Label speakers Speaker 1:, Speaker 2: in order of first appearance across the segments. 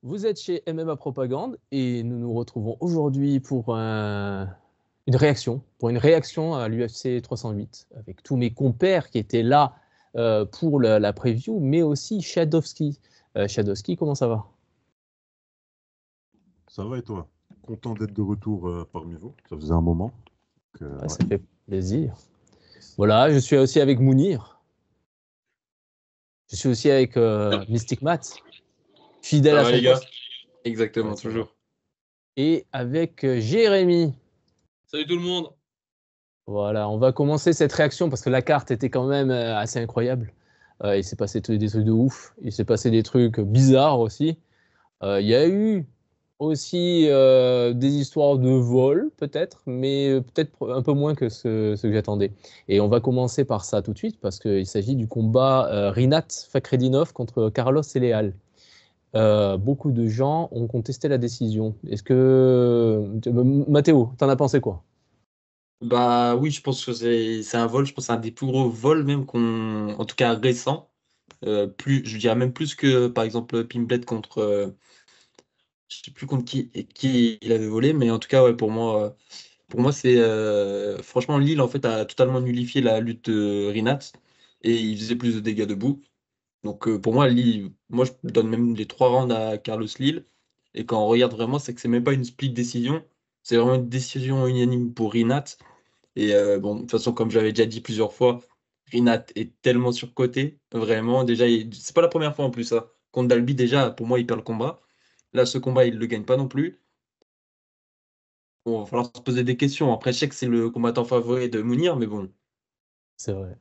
Speaker 1: Vous êtes chez MMA Propagande et nous nous retrouvons aujourd'hui pour une réaction à l'UFC 308 avec tous mes compères qui étaient là pour la preview, mais aussi Shadowski. Shadowski, comment ça va?
Speaker 2: Ça va et toi? Content d'être de retour parmi vous. Ça faisait un moment.
Speaker 1: Ouais, ça fait plaisir. Voilà, je suis aussi avec Mounir. Je suis aussi avec Mystic Matt, fidèle à son
Speaker 3: les gars.
Speaker 1: poste.
Speaker 3: Exactement, toujours.
Speaker 1: Et avec Jérémy.
Speaker 3: Salut tout le monde.
Speaker 1: Voilà, on va commencer cette réaction parce que la carte était quand même assez incroyable. Il s'est passé des trucs de ouf. Il s'est passé des trucs bizarres aussi. Il y a eu aussi des histoires de vol, peut-être, mais peut-être un peu moins que ce que j'attendais. Et on va commencer par ça tout de suite parce qu'il s'agit du combat Rinat Fakhretdinov contre Carlos Leal. Beaucoup de gens ont contesté la décision. Est-ce que... Mathéo, t'en as pensé quoi?
Speaker 3: Bah oui, je pense que c'est un vol. Je pense que c'est un des plus gros vols même en tout cas récent. Je dirais même plus que par exemple Pimblet contre, je sais plus contre qui il avait volé, mais en tout cas ouais pour moi c'est franchement Lille en fait a totalement nullifié la lutte de Rinat et il faisait plus de dégâts debout. Donc pour moi Lille, moi je donne même les 3 rounds à Carlos Lille et quand on regarde vraiment c'est que c'est même pas une split décision, c'est vraiment une décision unanime pour Rinat. Et bon, de toute façon, comme j'avais déjà dit plusieurs fois, Rinat est tellement surcoté, vraiment. Déjà, c'est pas la première fois en plus. Hein. Contre Dalby, déjà, pour moi, il perd le combat. Là, ce combat, il le gagne pas non plus. Bon, il va falloir se poser des questions. Après, je sais que c'est le combattant favori de Mounir, mais bon.
Speaker 1: C'est vrai.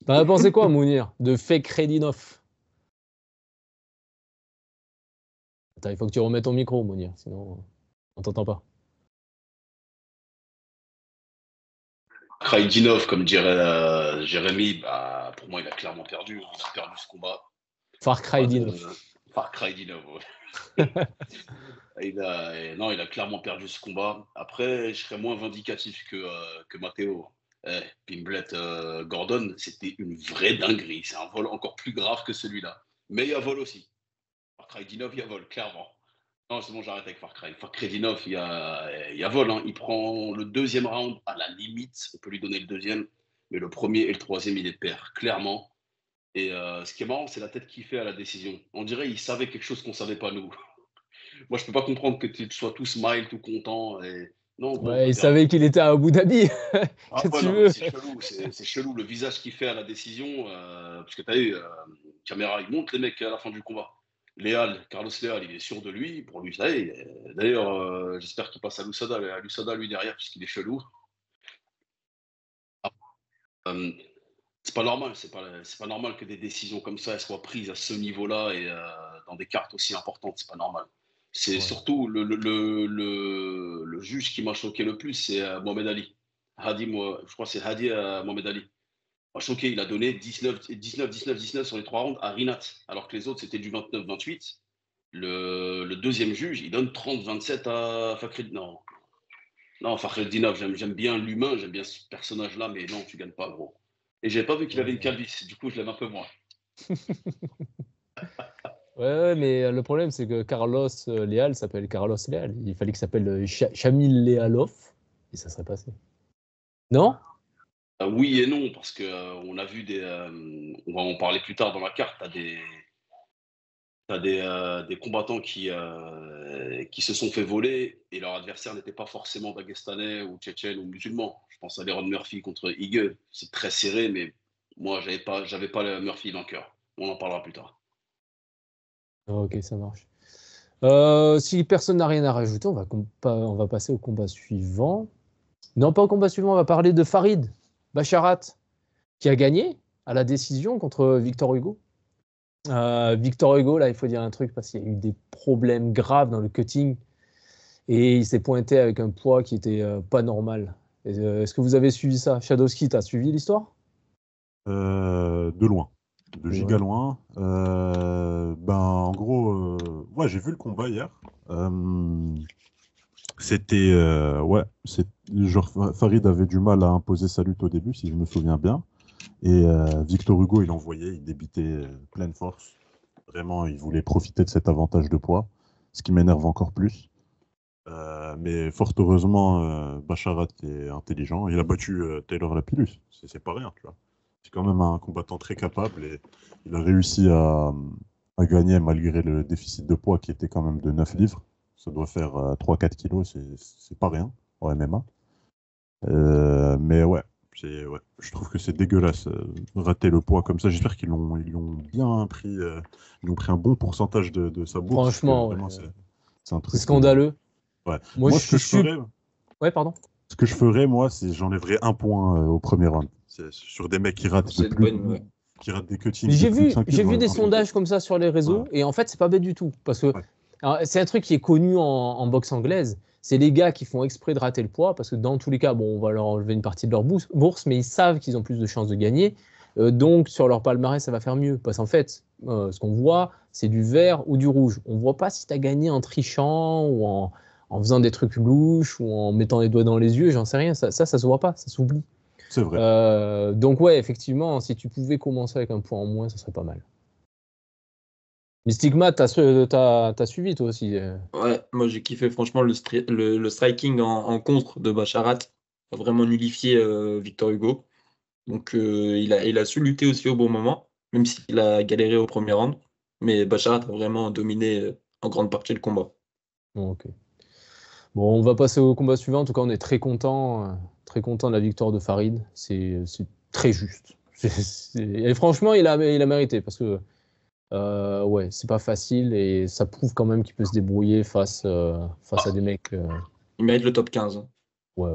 Speaker 1: T'en as pensé quoi, Mounir, de Fakhretdinov? Attends, il faut que tu remettes ton micro, Mounir, sinon on t'entend pas.
Speaker 4: Kraïdinov, comme dirait Jérémy, bah, pour moi, il a clairement perdu. Il a perdu ce combat.
Speaker 1: Fakhretdinov.
Speaker 4: Kraïdinov, ouais. Non, il a clairement perdu ce combat. Après, je serais moins vindicatif que Matteo. Pimblet Gordon, c'était une vraie dinguerie. C'est un vol encore plus grave que celui-là. Mais il y a vol aussi. Kraïdinov, il y a vol, clairement. Non, c'est bon, j'arrête avec Fakhretdinov, il y a vol. Hein. Il prend le deuxième round à la limite. On peut lui donner le deuxième. Mais le premier et le troisième, il est perd, clairement. Et ce qui est marrant, c'est la tête qu'il fait à la décision. On dirait qu'il savait quelque chose qu'on ne savait pas, nous. Moi, je ne peux pas comprendre que tu sois tout smile, tout content. Et... Non, gros,
Speaker 1: Ouais, il savait qu'il était à Abu Dhabi.
Speaker 4: Ah, ouais,
Speaker 1: tu
Speaker 4: non,
Speaker 1: veux.
Speaker 4: c'est chelou. C'est chelou le visage qu'il fait à la décision. Parce que tu as eu, caméra, il montre les mecs à la fin du combat. Carlos Leal, il est sûr de lui. Pour lui, ça y est. D'ailleurs, j'espère qu'il passe à l'USADA, lui, derrière, puisqu'il est chelou. Euh, c'est pas normal. C'est pas normal que des décisions comme ça soient prises à ce niveau-là et dans des cartes aussi importantes. C'est pas normal. C'est surtout le juge qui m'a choqué le plus, c'est Mohamed Ali. Je crois que c'est Hadi Mohamed Ali. M'a choqué, il a donné 19 sur les 3 rounds à Rinat, alors que les autres c'était du 29-28. Le deuxième juge, il donne 30-27 à Fakhretdinov. Non, Fakhretdinov, j'aime bien l'humain, j'aime bien ce personnage-là, mais non, tu gagnes pas, gros. Et j'avais pas vu qu'il avait une calvitie, du coup je l'aime un peu moins.
Speaker 1: Ouais, mais le problème, c'est que Carlos Leal s'appelle Carlos Leal. Il fallait qu'il s'appelle Shamil Lealov, et ça serait passé. Non?
Speaker 4: Oui et non, parce que on a vu on va en parler plus tard dans la carte, t'as des combattants qui se sont fait voler et leur adversaire n'était pas forcément dagestanais ou tchétchène ou musulman. Je pense à Leron Murphy contre Ige. C'est très serré, mais moi, j'avais pas le Murphy vainqueur. On en parlera plus tard.
Speaker 1: Ok, ça marche. Si personne n'a rien à rajouter, on va passer au combat suivant. Non, pas au combat suivant, on va parler de Farid Basharat, qui a gagné à la décision contre Victor Hugo. Victor Hugo, là, il faut dire un truc parce qu'il y a eu des problèmes graves dans le cutting et il s'est pointé avec un poids qui était pas normal. Est-ce que vous avez suivi ça? Shadowski, t'as suivi l'histoire?
Speaker 2: De loin. De giga loin. En gros, ouais, j'ai vu le combat hier. C'était genre Farid avait du mal à imposer sa lutte au début, si je me souviens bien. Et Victor Hugo, il envoyait, il débitait pleine force. Vraiment, il voulait profiter de cet avantage de poids, ce qui m'énerve encore plus. Mais fort heureusement, Basharat est intelligent. Il a battu Taylor Lapillus. C'est pas rien, tu vois. C'est quand même un combattant très capable et il a réussi à gagner malgré le déficit de poids qui était quand même de 9 livres. Ça doit faire 3-4 kilos, c'est pas rien en MMA. Mais ouais, je trouve que c'est dégueulasse rater le poids comme ça. J'espère qu'ils l'ont bien pris, ils ont pris un bon pourcentage de sa bourse.
Speaker 1: Franchement,
Speaker 2: vraiment,
Speaker 1: ouais.
Speaker 2: c'est un truc
Speaker 1: C'est scandaleux.
Speaker 2: Ouais.
Speaker 1: Moi,
Speaker 2: ce que je ferais,
Speaker 1: Ouais, pardon.
Speaker 2: ce que je ferais, moi, c'est j'enlèverais un point au premier round. C'est sur des mecs qui ratent
Speaker 3: C'est
Speaker 2: de plus,
Speaker 3: bonne, ouais.
Speaker 2: qui ratent des cuttings.
Speaker 1: J'ai
Speaker 2: de plus de 5
Speaker 1: vu
Speaker 2: livres,
Speaker 1: des
Speaker 2: ouais.
Speaker 1: sondages comme ça sur les réseaux,
Speaker 2: Ouais.
Speaker 1: et en fait, c'est pas bête du tout. Parce que
Speaker 2: Ouais.
Speaker 1: alors, c'est un truc qui est connu en boxe anglaise. C'est les gars qui font exprès de rater le poids, parce que dans tous les cas, bon, on va leur enlever une partie de leur bourse, mais ils savent qu'ils ont plus de chances de gagner. Donc, sur leur palmarès, ça va faire mieux. Parce qu'en fait, ce qu'on voit, c'est du vert ou du rouge. On voit pas si tu as gagné en trichant ou en faisant des trucs louches ou en mettant les doigts dans les yeux, j'en sais rien. Ça se voit pas, ça s'oublie.
Speaker 2: C'est vrai.
Speaker 1: Donc ouais, effectivement, si tu pouvais commencer avec un point en moins, ça serait pas mal. Mais Stigma, t'as suivi toi aussi.
Speaker 3: Ouais, moi j'ai kiffé franchement le striking en contre de Basharat. A vraiment nullifié Victor Hugo. Donc il a su lutter aussi au bon moment, même s'il a galéré au premier round. Mais Basharat a vraiment dominé en grande partie le combat.
Speaker 1: Bon, ok. Bon, on va passer au combat suivant. En tout cas, on est très content de la victoire de Farid. C'est très juste. Et franchement, il a mérité parce que ouais, c'est pas facile et ça prouve quand même qu'il peut se débrouiller face à des mecs.
Speaker 3: Il mérite le top 15. Hein.
Speaker 1: Ouais.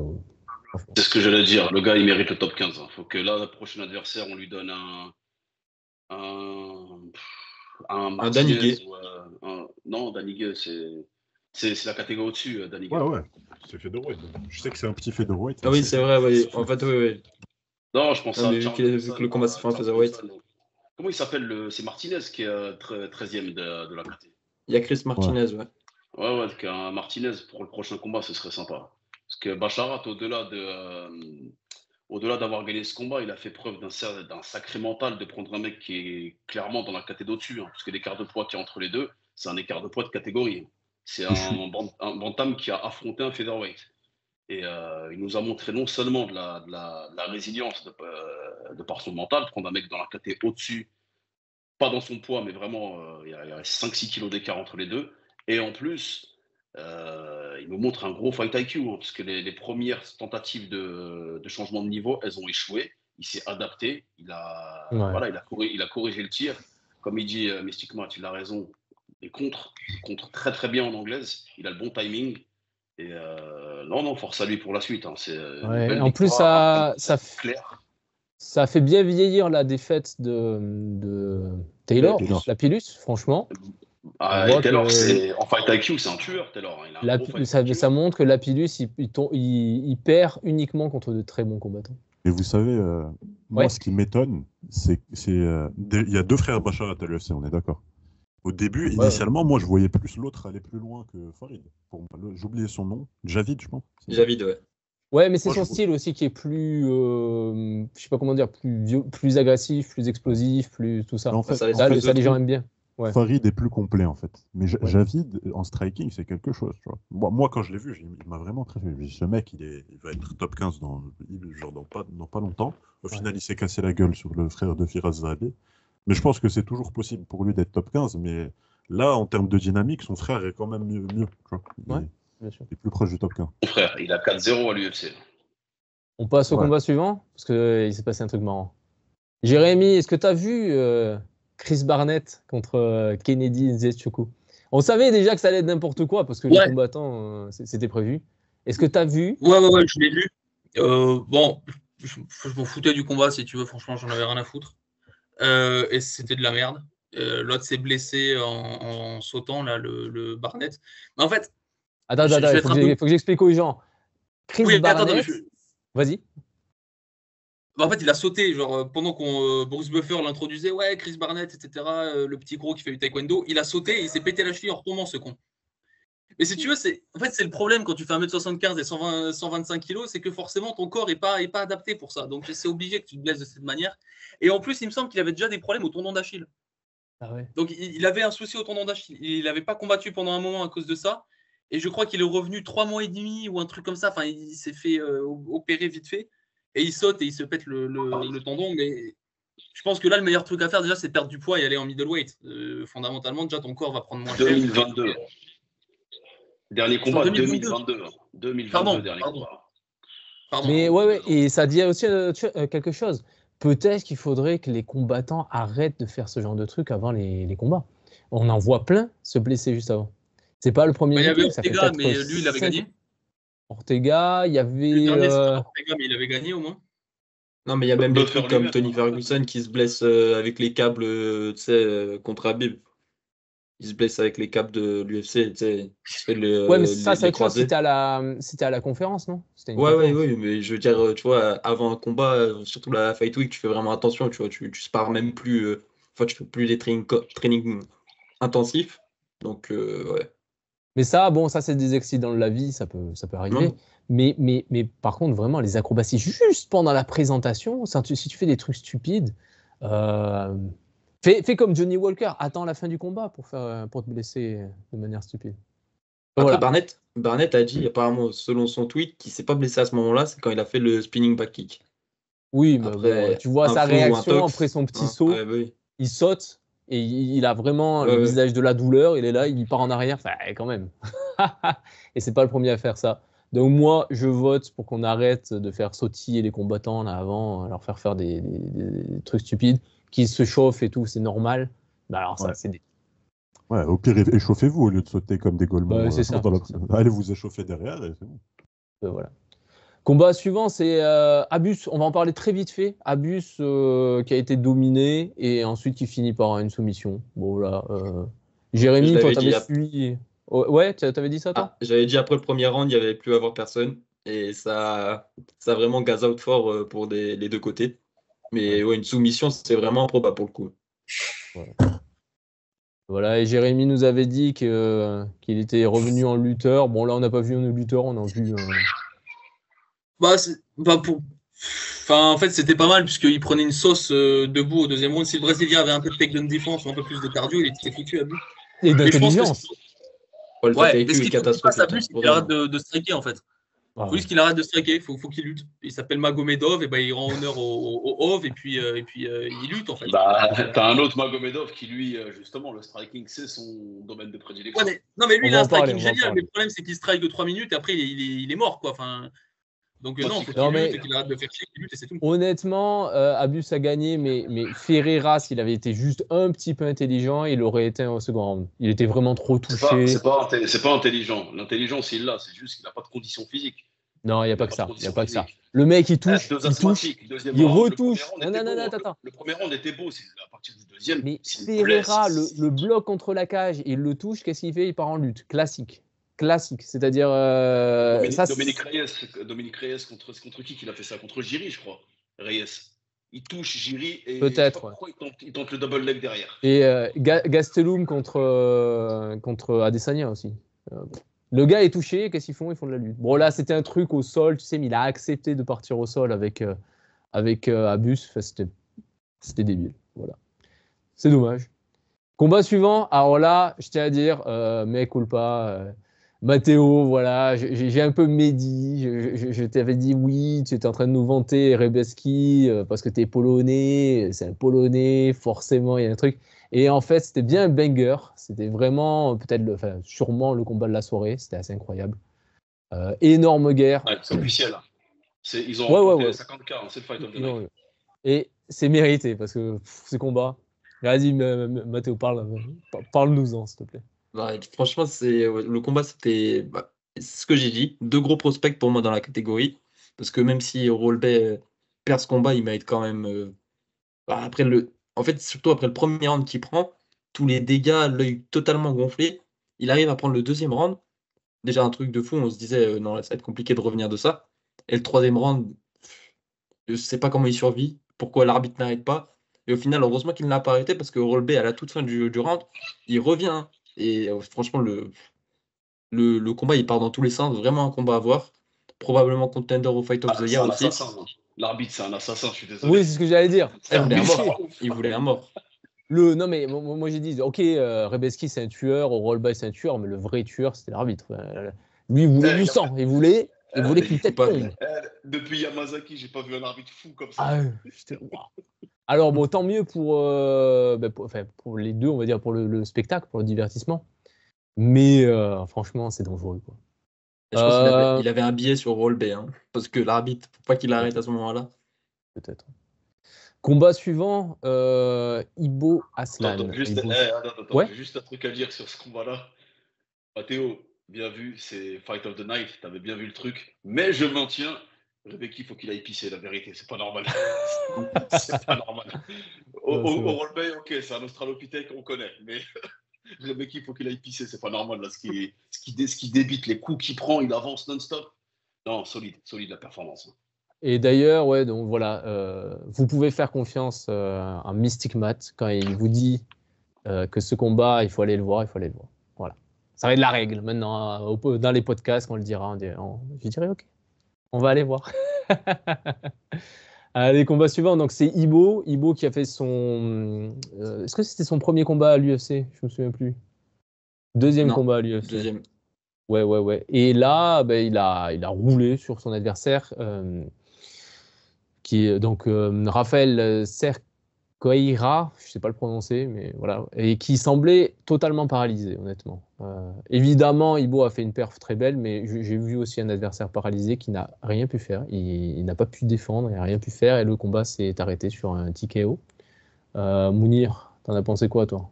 Speaker 4: C'est ce que j'allais dire. Le gars, il mérite le top 15. Il faut que là, le prochain adversaire, on lui donne un Martinez. Non, Daniguez, c'est la catégorie au-dessus, Daniguez.
Speaker 2: Ouais. C'est featherweight. Je sais que c'est un petit featherweight.
Speaker 3: Ah oui, c'est vrai. Ouais. En fait, oui.
Speaker 4: Non, je pense à
Speaker 3: vu que le combat s'est fait en featherweight.
Speaker 4: Comment il s'appelle C'est Martinez qui est 13e de la catégorie.
Speaker 3: Il y a Chris Martinez, ouais.
Speaker 4: Ouais, qu'un Martinez pour le prochain combat, ce serait sympa. Parce que Basharat, au-delà d'avoir gagné ce combat, il a fait preuve d'un sacré mental de prendre un mec qui est clairement dans la catégorie au-dessus. Hein, parce que l'écart de poids qu'il y a entre les deux, c'est un écart de poids de catégorie. C'est un bantam qui a affronté un featherweight. Et il nous a montré non seulement de la résilience de par son mental, prendre un mec dans la catégorie au-dessus, pas dans son poids, mais vraiment, il y a 5-6 kilos d'écart entre les deux. Et en plus, il nous montre un gros fight IQ, hein, parce que les premières tentatives de changement de niveau, elles ont échoué. Il s'est adapté, il a corrigé le tir. Comme il dit mystiquement, tu l'as raison, il contre très très bien en anglaise, il a le bon timing. Et non, force à lui pour la suite. Hein. C'est
Speaker 1: en plus, ça fait bien vieillir la défaite de Taylor, Lapillus, franchement.
Speaker 4: Taylor, en fight IQ, c'est un tueur, Taylor.
Speaker 1: Ça montre que Lapillus, il perd uniquement contre de très bons combattants.
Speaker 2: Et vous savez, moi, ce qui m'étonne, c'est il y a deux frères Basharat à l'UFC, on est d'accord. Au début, initialement, moi, je voyais plus l'autre aller plus loin que Farid. J'oubliais son nom. Javid, je pense.
Speaker 3: Javid, ouais.
Speaker 1: Ouais, mais c'est son style aussi qui est plus, je sais pas comment dire, plus agressif, plus explosif, plus tout ça.
Speaker 2: En fait,
Speaker 1: ça les gens aiment bien. Ouais.
Speaker 2: Farid est plus complet en fait. Mais Javid, en striking, c'est quelque chose. Tu vois. Moi, quand je l'ai vu, il m'a vraiment très fait. Ce mec, il va être top 15 dans pas longtemps. Au final, il s'est cassé la gueule sur le frère de Firas Zahabi. Mais je pense que c'est toujours possible pour lui d'être top 15. Mais là, en termes de dynamique, son frère est quand même mieux. Tu vois.
Speaker 1: Bien sûr.
Speaker 2: Il est plus proche du top 15.
Speaker 4: Son frère, il a 4-0 à l'UFC.
Speaker 1: On passe au combat suivant, parce qu'il s'est passé un truc marrant. Jérémy, est-ce que tu as vu Chris Barnett contre Kennedy Nzechukwu? On savait déjà que ça allait être n'importe quoi, parce que les combattants, c'était prévu. Est-ce que tu as vu?
Speaker 5: Ouais, je l'ai vu. Bon, je m'en foutais du combat, si tu veux. Franchement, j'en avais rien à foutre. Et c'était de la merde. L'autre s'est blessé en sautant, là, le Barnett. Mais en fait...
Speaker 1: Attends, il faut que j'explique aux gens. Chris Barnett... Vas-y.
Speaker 5: En fait, il a sauté, genre, pendant qu'on Bruce Buffer l'introduisait, Chris Barnett, etc., le petit gros qui fait du taekwondo, il a sauté et il s'est pété la cheville en retombant, ce con. Mais si tu veux, c'est le problème quand tu fais 1m75 et 125 kg, c'est que forcément, ton corps n'est pas adapté pour ça. Donc, c'est obligé que tu te blesses de cette manière. Et en plus, il me semble qu'il avait déjà des problèmes au tendon d'Achille.
Speaker 1: Ah ouais.
Speaker 5: Donc, il avait un souci au tendon d'Achille. Il n'avait pas combattu pendant un moment à cause de ça. Et je crois qu'il est revenu 3 mois et demi ou un truc comme ça. Enfin, il s'est fait opérer vite fait. Et il saute et il se pète le tendon. Mais je pense que là, le meilleur truc à faire, déjà, c'est de perdre du poids et aller en middleweight. Fondamentalement, déjà, ton corps va prendre moins cher.
Speaker 4: 2022. Dernier combat,
Speaker 5: 2022.
Speaker 4: 2022. 2022,
Speaker 5: Pardon,
Speaker 4: dernier
Speaker 5: pardon.
Speaker 4: combat.
Speaker 5: Pardon.
Speaker 1: Mais ouais, et ça dit aussi quelque chose. Peut-être qu'il faudrait que les combattants arrêtent de faire ce genre de trucs avant les combats. On en voit plein se blesser juste avant. C'est pas le premier.
Speaker 5: Il y avait
Speaker 1: du tout, ça fait
Speaker 5: Ortega,
Speaker 1: peut-être
Speaker 5: mais lui, il avait
Speaker 1: 5
Speaker 5: gagné.
Speaker 1: Ortega, il y avait.
Speaker 5: Le dernier, c'était Ortega, mais il avait gagné au moins.
Speaker 3: Non, mais il y a même des
Speaker 4: Buffer
Speaker 3: trucs comme
Speaker 4: lui-même,
Speaker 3: Tony Ferguson qui se blesse avec les câbles, tu sais, contre Habib. Il se blesse avec les câbles de l'UFC, tu sais. Il se fait
Speaker 1: Ouais, mais ça, c'est
Speaker 3: les
Speaker 1: autre chose.
Speaker 3: croisés.
Speaker 1: C'était à la conférence, non? C'était une
Speaker 3: Ouais,
Speaker 1: conférence.
Speaker 3: oui, mais je veux dire, tu vois, avant un combat, surtout la Fight Week, tu fais vraiment attention, tu vois, tu spares même plus, enfin, tu fais plus des trainings intensifs. Donc, ouais.
Speaker 1: Mais ça, bon, ça, c'est des accidents de la vie, ça peut arriver.
Speaker 3: Non.
Speaker 1: Mais par contre, vraiment, les acrobaties juste pendant la présentation, si tu fais des trucs stupides, fais comme Johnny Walker, attends la fin du combat pour te blesser de manière stupide.
Speaker 3: Après,
Speaker 1: Voilà.
Speaker 3: Barnett a dit, apparemment, selon son tweet, qu'il s'est pas blessé à ce moment-là, c'est quand il a fait le spinning back kick.
Speaker 1: Oui, mais
Speaker 3: Après,
Speaker 1: bon, tu vois
Speaker 3: un
Speaker 1: sa
Speaker 3: faux ou un
Speaker 1: réaction
Speaker 3: tox,
Speaker 1: après son petit
Speaker 3: hein,
Speaker 1: saut,
Speaker 3: ouais, bah oui.
Speaker 1: il saute et il a vraiment
Speaker 3: Ouais,
Speaker 1: le
Speaker 3: ouais.
Speaker 1: visage de la douleur, il est là, il part en arrière, enfin, quand même. Et c'est pas le premier à faire ça. Donc moi, je vote pour qu'on arrête de faire sautiller les combattants là avant, leur faire des trucs stupides, qu'ils se chauffent et tout, c'est normal. Bah alors ça,
Speaker 2: Ouais.
Speaker 1: c'est des...
Speaker 2: Ouais, au pire, échauffez-vous au lieu de sauter comme des golemons.
Speaker 1: Bah, c'est ça,
Speaker 2: dans la-
Speaker 1: c'est ça.
Speaker 2: Allez vous échauffer derrière et c'est bon.
Speaker 1: Voilà. Combat suivant, c'est Abus. On va en parler très vite fait. Abus qui a été dominé et ensuite qui finit par une soumission. Bon là, Jérémy,
Speaker 3: Je
Speaker 1: toi,
Speaker 3: l'avais dit,
Speaker 1: t'avais suivi. Oh, ouais, t'avais dit ça, toi?
Speaker 3: j'avais dit après le premier round, il n'y avait plus à avoir personne. Et ça a vraiment gaz out fort pour les deux côtés. Mais ouais, une soumission, c'est vraiment improbable pour le coup.
Speaker 1: Voilà, et Jérémy nous avait dit qu'il était revenu en lutteur. Bon, là, on n'a pas vu un lutteur, on a vu.
Speaker 5: En fait, c'était pas mal puisqu'il prenait une sauce debout au deuxième round. Si le Brésilien avait un peu de takedown défense ou un peu plus de cardio, il était foutu à but.
Speaker 1: Et
Speaker 5: Mais je pense que
Speaker 1: d'intelligence.
Speaker 3: Ouais, le fait
Speaker 5: ouais,
Speaker 3: avec
Speaker 5: mais ce
Speaker 3: lui est
Speaker 5: qu'il faut qu'il fasse à
Speaker 3: catastrophique.
Speaker 5: but, c'est qu'il arrête de striker en fait.
Speaker 1: Ah,
Speaker 5: Faut juste qu'il arrête de striker, faut qu'il lutte. Il s'appelle Magomedov, et ben il rend honneur au Hov et puis il lutte en fait.
Speaker 4: Bah, t'as un autre Magomedov qui, lui, justement, le striking, c'est son domaine de prédilection.
Speaker 5: Ouais, non, mais lui,
Speaker 1: On
Speaker 5: il a
Speaker 1: va
Speaker 5: un
Speaker 1: en parler,
Speaker 5: striking
Speaker 1: on va en
Speaker 5: génial,
Speaker 1: parler.
Speaker 5: mais le problème, c'est qu'il strike de 3 minutes et après, il est mort, quoi. Enfin, donc,
Speaker 4: Moi,
Speaker 5: non,
Speaker 4: c'est
Speaker 5: faut
Speaker 1: clair.
Speaker 5: qu'il
Speaker 1: Non,
Speaker 5: lutte
Speaker 1: mais-
Speaker 5: et qu'il arrête de faire chier, qu'il lutte et c'est tout.
Speaker 1: Honnêtement, Abus a gagné, mais Ferreira, s'il avait été juste un petit peu intelligent, il aurait été au second round. Il était vraiment trop touché.
Speaker 4: C'est pas intelligent. L'intelligence, il l'a. C'est juste qu'il n'a pas de conditions physiques.
Speaker 1: Non, il n'y a
Speaker 4: Il
Speaker 1: pas
Speaker 4: a
Speaker 1: que
Speaker 4: pas
Speaker 1: ça.
Speaker 4: de
Speaker 1: Il y a
Speaker 4: conditions
Speaker 1: pas que ça.
Speaker 4: physiques.
Speaker 1: Le mec, il touche,
Speaker 4: Deux
Speaker 1: il touche,
Speaker 4: asthmatiques. Deuxième
Speaker 1: il
Speaker 4: round,
Speaker 1: retouche.
Speaker 4: Le premier round
Speaker 1: Non,
Speaker 4: était beau.
Speaker 1: attends.
Speaker 4: Le premier round était beau. C'est à partir du deuxième.
Speaker 1: Mais
Speaker 4: s'il
Speaker 1: Ferreira,
Speaker 4: blesse,
Speaker 1: le bloc contre la cage, il le touche, qu'est-ce qu'il fait? Il part en lutte. Classique. C'est-à-dire.
Speaker 4: Dominique Reyes contre qui qu'il a fait ça? Contre Jiri, je crois. Reyes. Il touche Jiri et
Speaker 1: Peut-être,
Speaker 4: je sais pas pourquoi il tente le double leg derrière.
Speaker 1: Et Gastelum contre Adesanya aussi. Le gars est touché, qu'est-ce qu'ils font? Ils font de la lutte. Bon, là, c'était un truc au sol, tu sais, mais il a accepté de partir au sol avec Abus. Enfin, c'était débile. Voilà. C'est dommage. Combat suivant. Alors là, je tiens à dire, mec culpa. Matteo, voilà, j'ai un peu médit. Je t'avais dit oui, tu étais en train de nous vanter Rebeski parce que tu es polonais, c'est un polonais, forcément, il y a un truc. Et en fait, c'était bien un banger. C'était vraiment, sûrement le combat de la soirée. C'était assez incroyable. Énorme guerre.
Speaker 4: Ouais, c'est officiel. Ils ont
Speaker 1: Ouais,
Speaker 4: remporté
Speaker 1: ouais.
Speaker 4: 50K, c'est le Fight of the Night.
Speaker 1: Et c'est mérité parce que ce combat. Vas-y, Matteo, parle-nous-en, s'il te plaît.
Speaker 3: Bah, franchement, le combat, c'était ce que j'ai dit. Deux gros prospects pour moi dans la catégorie. Parce que même si Rolbey perd ce combat, il mérite quand même. En fait, surtout après le premier round qu'il prend, tous les dégâts, l'œil totalement gonflé, il arrive à prendre le deuxième round. Déjà un truc de fou, on se disait non, ça va être compliqué de revenir de ça. Et le troisième round, je sais pas comment il survit, pourquoi l'arbitre n'arrête pas. Et au final, heureusement qu'il ne l'a pas arrêté parce que Rolbey, à la toute fin du round, il revient. Et franchement, le combat, il part dans tous les sens. Vraiment un combat à voir. Probablement contender au Fight of the Year aussi.
Speaker 4: L'arbitre, c'est un assassin, je suis désolé.
Speaker 1: Oui, c'est ce que j'allais dire.
Speaker 3: Il voulait un mort. Il voulait un mort.
Speaker 1: Non, mais moi j'ai dit, ok, Rebeski c'est un tueur, Rollby c'est un tueur, mais le vrai tueur c'était l'arbitre. Lui, il voulait du sang, il voulait qu'une tête tombe.
Speaker 4: Depuis Yamazaki, j'ai pas vu un arbitre fou comme ça.
Speaker 1: Ah, waouh. Alors bon, tant mieux pour les deux, on va dire, pour le spectacle, pour le divertissement. Mais franchement, c'est dangereux, quoi.
Speaker 3: Je pense qu'il avait un billet sur Rollbay, hein, parce que l'arbitre, faut pas qu'il arrête à ce moment-là.
Speaker 1: Peut-être. Combat suivant, Ibo Aslan.
Speaker 4: Attends,
Speaker 1: Ouais.
Speaker 4: j'ai juste un truc à dire sur ce combat-là. Mathéo, bien vu, c'est Fight of the Night, t'avais bien vu le truc. Mais je maintiens, Rebecca, il faut qu'il aille pisser, la vérité, c'est pas normal. C'est pas normal. Au roleplay, ok, c'est un australopithèque, on connaît, mais Rebecca, il faut qu'il aille pisser, c'est pas normal. Là, ce qui débite, les coups qu'il prend, il avance non-stop. Non, solide la performance.
Speaker 1: Et d'ailleurs, ouais, donc voilà, vous pouvez faire confiance à Mystic Matt quand il vous dit que ce combat, il faut aller le voir. Voilà. Ça va être la règle maintenant. Dans les podcasts, on le dira. Je dirais, ok, on va aller voir. Allez, combat suivant, donc c'est Ibo qui a fait son... est-ce que c'était son premier combat à l'UFC? Je me souviens plus. Deuxième combat à l'UFC.
Speaker 3: Deuxième.
Speaker 1: Ouais. Et là, il a roulé sur son adversaire, qui est donc Raphaël Serqueira, je ne sais pas le prononcer, mais voilà, et qui semblait totalement paralysé, honnêtement. Évidemment, Ibo a fait une perf très belle, mais j'ai vu aussi un adversaire paralysé qui n'a rien pu faire. Il n'a pas pu défendre, il n'a rien pu faire, et le combat s'est arrêté sur un TKO. Mounir, t'en as pensé quoi, toi?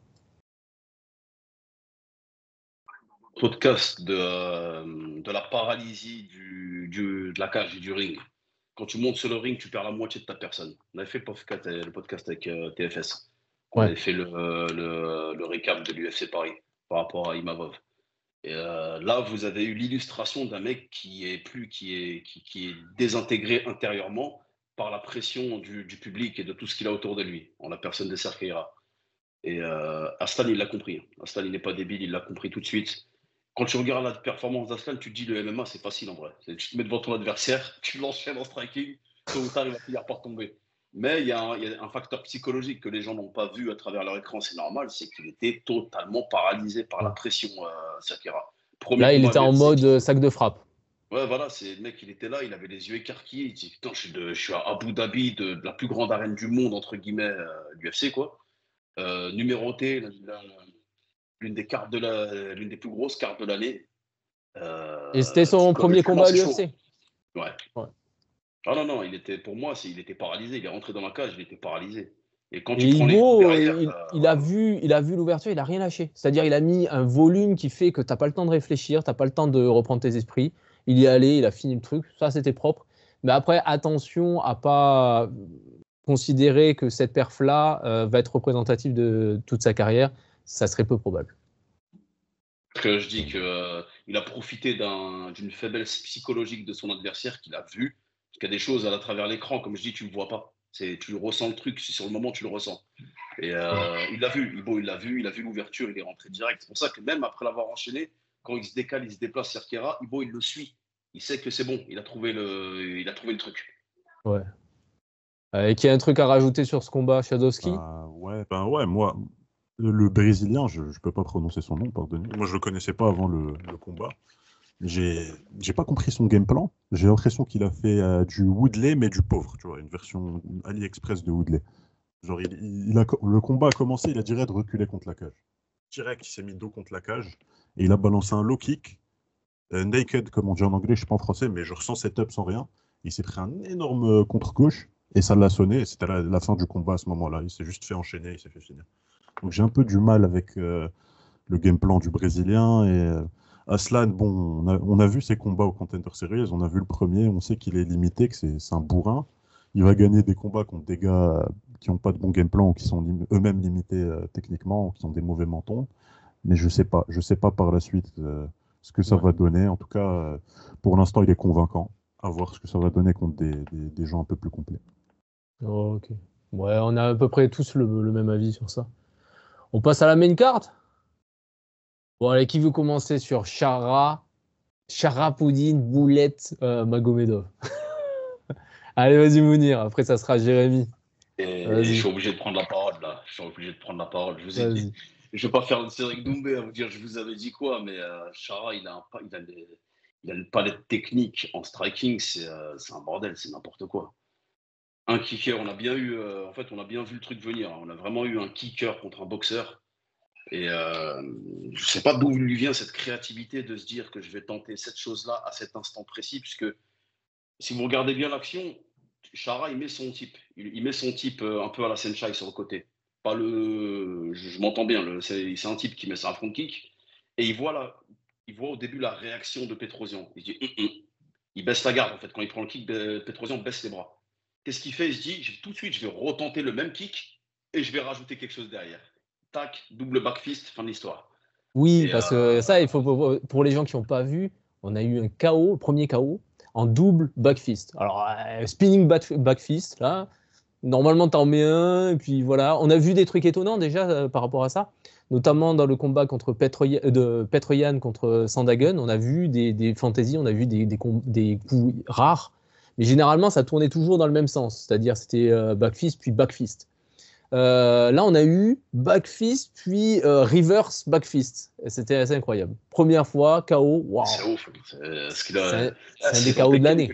Speaker 4: Podcast de la paralysie de la cage et du ring. Quand tu montes sur le ring, tu perds la moitié de ta personne. On avait fait le podcast avec TFS. On avait fait le récap de l'UFC Paris par rapport à Imavov. Et là, vous avez eu l'illustration d'un mec qui est désintégré intérieurement par la pression du public et de tout ce qu'il a autour de lui, en la personne de Serqueira. Et Aslan, il l'a compris. Aslan, il n'est pas débile, il l'a compris tout de suite. Quand tu regardes la performance d'Aslan, tu te dis le MMA, c'est facile en vrai. Tu te mets devant ton adversaire, tu l'enchaînes en striking, tôt ou tard, il va finir par tomber. Mais il y a un facteur psychologique que les gens n'ont pas vu à travers leur écran, c'est normal, c'est qu'il était totalement paralysé par la pression, Serqueira.
Speaker 1: Là, il était en mode sac de frappe.
Speaker 4: Ouais, voilà, c'est le mec, il était là, il avait les yeux écarquillés, il dit putain, je suis à Abu Dhabi, de la plus grande arène du monde, entre guillemets, l'UFC, quoi. Numéroté, l'une des plus grosses cartes de l'année.
Speaker 1: Et c'était son premier combat à l'UFC.
Speaker 4: Ouais. Ah non, pour moi, il était paralysé. Il est rentré dans la cage, il était paralysé. Et quand tu prends les coups derrière,
Speaker 1: il a vu l'ouverture, il n'a rien lâché. C'est-à-dire, il a mis un volume qui fait que tu n'as pas le temps de réfléchir, tu n'as pas le temps de reprendre tes esprits. Il y est allé, il a fini le truc. Ça, c'était propre. Mais après, attention à pas considérer que cette perf-là va être représentative de toute sa carrière. Ça serait peu probable.
Speaker 4: Que je dis qu'il a profité d'une faiblesse psychologique de son adversaire qu'il a vu. Parce qu'il y a des choses à travers l'écran, comme je dis, tu ne le vois pas. Tu ressens le truc, sur le moment, tu le ressens. Et il l'a vu, Ibo, il l'a vu l'ouverture, il est rentré direct. C'est pour ça que même après l'avoir enchaîné, quand il se décale, il se déplace, Serqueira, Ibo, il le suit. Il sait que c'est bon, il a trouvé le truc.
Speaker 1: Ouais. Et qu'il y a un truc à rajouter sur ce combat, Shadowski?
Speaker 2: Ouais, moi, le Brésilien, je ne peux pas prononcer son nom, pardonnez. Moi, je ne le connaissais pas avant le combat. J'ai pas compris son game plan. J'ai l'impression qu'il a fait du Woodley, mais du pauvre, tu vois, une version AliExpress de Woodley. Genre, le combat a commencé, il a direct reculé contre la cage. Direct, il s'est mis dos contre la cage, et il a balancé un low kick, naked, comme on dit en anglais, je ne sais pas en français, mais je ressens setup sans rien. Il s'est pris un énorme contre-gauche, et ça l'a sonné, et c'était la fin du combat à ce moment-là. Il s'est juste fait enchaîner, il s'est fait finir. Donc j'ai un peu du mal avec le game plan du Brésilien, et... Aslan, bon, on a vu ses combats au Contender Series, on a vu le premier, on sait qu'il est limité, que c'est un bourrin. Il va gagner des combats contre des gars qui n'ont pas de bon game plan ou qui sont eux-mêmes limités techniquement ou qui ont des mauvais mentons. Mais je sais pas par la suite ce que ça va donner. En tout cas, pour l'instant, il est convaincant. À voir ce que ça va donner contre des gens un peu plus complets.
Speaker 1: Oh, ok. Ouais, on a à peu près tous le même avis sur ça. On passe à la main card. Bon, allez, qui veut commencer sur Sharafouddine Boulette Magomedov? Allez, vas-y, Mounir. Après, ça sera Jérémy.
Speaker 4: Et je suis obligé de prendre la parole, là. Je suis obligé de prendre la parole. Je vous ai dit, je ne vais pas faire une série Doumbé à vous dire je vous avais dit quoi, mais Chara, il a une palette technique en striking, c'est un bordel, c'est n'importe quoi. Un kicker, on a bien vu le truc venir. On a vraiment eu un kicker contre un boxeur. Et je ne sais pas d'où lui vient cette créativité de se dire que je vais tenter cette chose-là à cet instant précis, puisque si vous regardez bien l'action, Chara, il met son type. Il met son type un peu à la Senchai sur le côté. Pas le, je m'entends bien, c'est un type qui met ça à front kick. Et il voit au début la réaction de Petrosian. Il dit, il baisse la garde en fait. Quand il prend le kick, Petrosian baisse les bras. Qu'est-ce qu'il fait? Il se dit, tout de suite, je vais retenter le même kick et je vais rajouter quelque chose derrière. Tac, double back fist, fin de l'histoire.
Speaker 1: Oui, et parce que ça, il faut pour les gens qui n'ont pas vu, on a eu un KO, premier KO, en double back fist. Alors, spinning back fist, là, normalement, t'en mets un, et puis voilà. On a vu des trucs étonnants déjà par rapport à ça, notamment dans le combat contre Petroyan contre Sandhagen. On a vu des fantaisies, on a vu des coups rares, mais généralement, ça tournait toujours dans le même sens, c'est-à-dire c'était back fist puis back fist. Là, on a eu back fist puis reverse back fist. C'était assez incroyable. Première fois, KO. Wow.
Speaker 4: C'est ouf. C'est
Speaker 1: un des KO de l'année.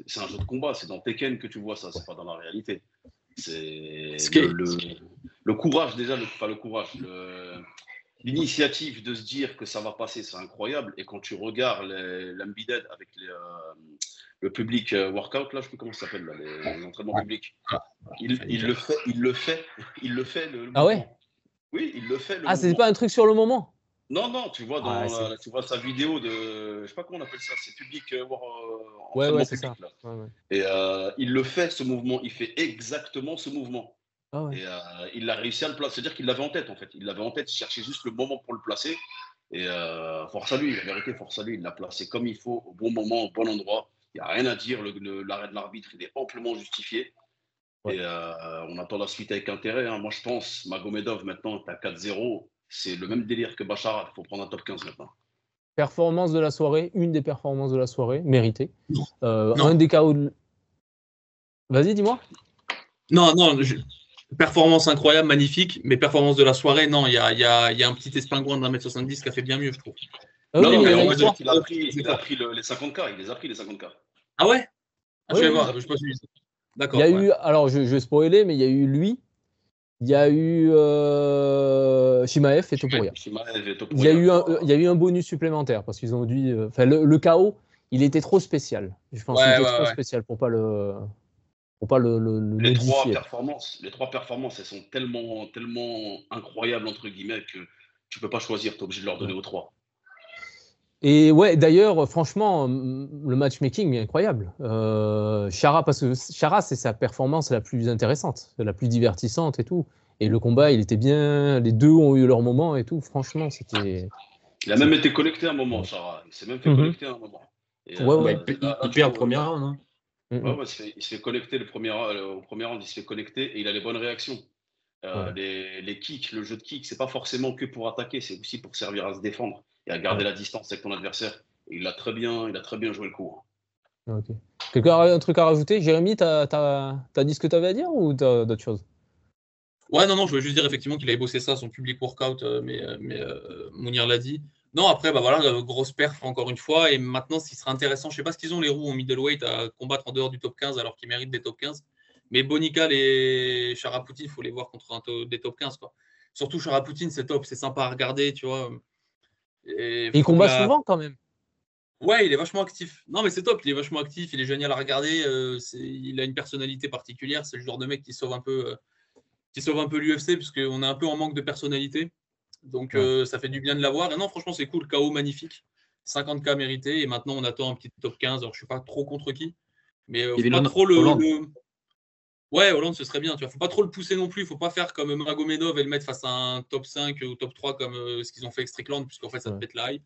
Speaker 4: C'est un jeu de combat. C'est dans Tekken que tu vois ça. C'est pas dans la réalité. C'est le courage déjà. L'initiative de se dire que ça va passer, c'est incroyable. Et quand tu regardes l'Embided avec le public workout, là, je ne sais plus comment ça s'appelle, les entraînements publics. Il le fait.
Speaker 1: Ah ouais?
Speaker 4: Oui, il le fait.
Speaker 1: Ah, c'est pas un truc sur le moment?
Speaker 4: Non, tu vois tu vois sa vidéo de, je sais pas comment on appelle ça, c'est public.
Speaker 1: Ouais, c'est
Speaker 4: public,
Speaker 1: ça.
Speaker 4: Là.
Speaker 1: Ouais.
Speaker 4: Et il le fait, ce mouvement. Il fait exactement ce mouvement.
Speaker 1: Ah ouais.
Speaker 4: Et il a réussi à le placer. C'est-à-dire qu'il l'avait en tête, en fait. Il l'avait en tête, il cherchait juste le moment pour le placer. Et force à lui, la vérité, force à lui. Il l'a placé comme il faut, au bon moment, au bon endroit. Il n'y a rien à dire. L'arrêt de l'arbitre, il est amplement justifié. Ouais. Et on attend la suite avec intérêt. Hein. Moi, je pense, Magomedov, maintenant, tu as 4-0. C'est le même délire que Bacharach. Il faut prendre un top 15 maintenant.
Speaker 1: Performance de la soirée, une des performances de la soirée, méritée. Un des KO de... Vas-y, dis-moi.
Speaker 5: Non, performance incroyable, magnifique, mais performance de la soirée, non, il y a un petit espingouin de 1m70 qui a fait bien mieux, je trouve.
Speaker 4: Non, mais on va dire qu'il a pris les 50K. Il les a pris, les 50K.
Speaker 5: Ah ouais?
Speaker 1: Je vais voir,
Speaker 5: je pense que d'accord.
Speaker 1: Il y a eu, alors je vais spoiler, mais il y a eu lui, il y a eu Shimaev et Topuria. Il y a eu un bonus supplémentaire parce qu'ils ont dû. Enfin, le KO, il était trop spécial. Je pense qu'il était trop spécial pour pas le.
Speaker 4: Les trois performances, elles sont tellement incroyables entre guillemets que tu peux pas choisir. Tu es obligé de leur donner aux trois.
Speaker 1: Et ouais, d'ailleurs, franchement, le matchmaking est incroyable. Chara, parce que Chara, c'est sa performance la plus intéressante, la plus divertissante et tout. Et le combat, il était bien. Les deux ont eu leur moment et tout. Franchement, c'était.
Speaker 4: Il a même été connecté un moment, Chara. Il s'est même fait connecter un moment.
Speaker 3: Et il perd le premier round. Hein.
Speaker 4: Ouais, il se fait connecter au premier round, il se fait connecter et il a les bonnes réactions. Les kicks, le jeu de kick, c'est pas forcément que pour attaquer, c'est aussi pour servir à se défendre et à garder la distance avec ton adversaire. Et il a très bien joué le coup.
Speaker 1: Ok. Quelqu'un a un truc à rajouter? Jérémy, t'as dit ce que tu avais à dire ou t'as d'autres choses?
Speaker 5: Ouais, non, je voulais juste dire effectivement qu'il avait bossé ça, son public workout, mais Mounir l'a dit. Non, après, grosse perf encore une fois. Et maintenant, ce qui sera intéressant, je ne sais pas ce qu'ils ont les roues en middleweight à combattre en dehors du top 15 alors qu'ils méritent des top 15. Mais Bonical et Charapoutine, il faut les voir contre des top 15. Quoi. Surtout Charapoutine, c'est top, c'est sympa à regarder, tu vois.
Speaker 1: Et il combat souvent quand même.
Speaker 5: Ouais, il est vachement actif. Non, mais c'est top, il est vachement actif, il est génial à regarder. Il a une personnalité particulière. C'est le genre de mec qui sauve un peu l'UFC, puisqu'on est un peu en manque de personnalité. Donc, ça fait du bien de l'avoir. Et non, franchement, c'est cool. KO magnifique. 50K mérité. Et maintenant, on attend un petit top 15. Alors, je ne suis pas trop contre qui. Mais faut pas trop Ouais, Hollande, ce serait bien. Il ne faut pas trop le pousser non plus. Il ne faut pas faire comme Magomedov et le mettre face à un top 5 ou top 3 comme ce qu'ils ont fait avec Strickland, puisqu'en fait, ça te pète la hype.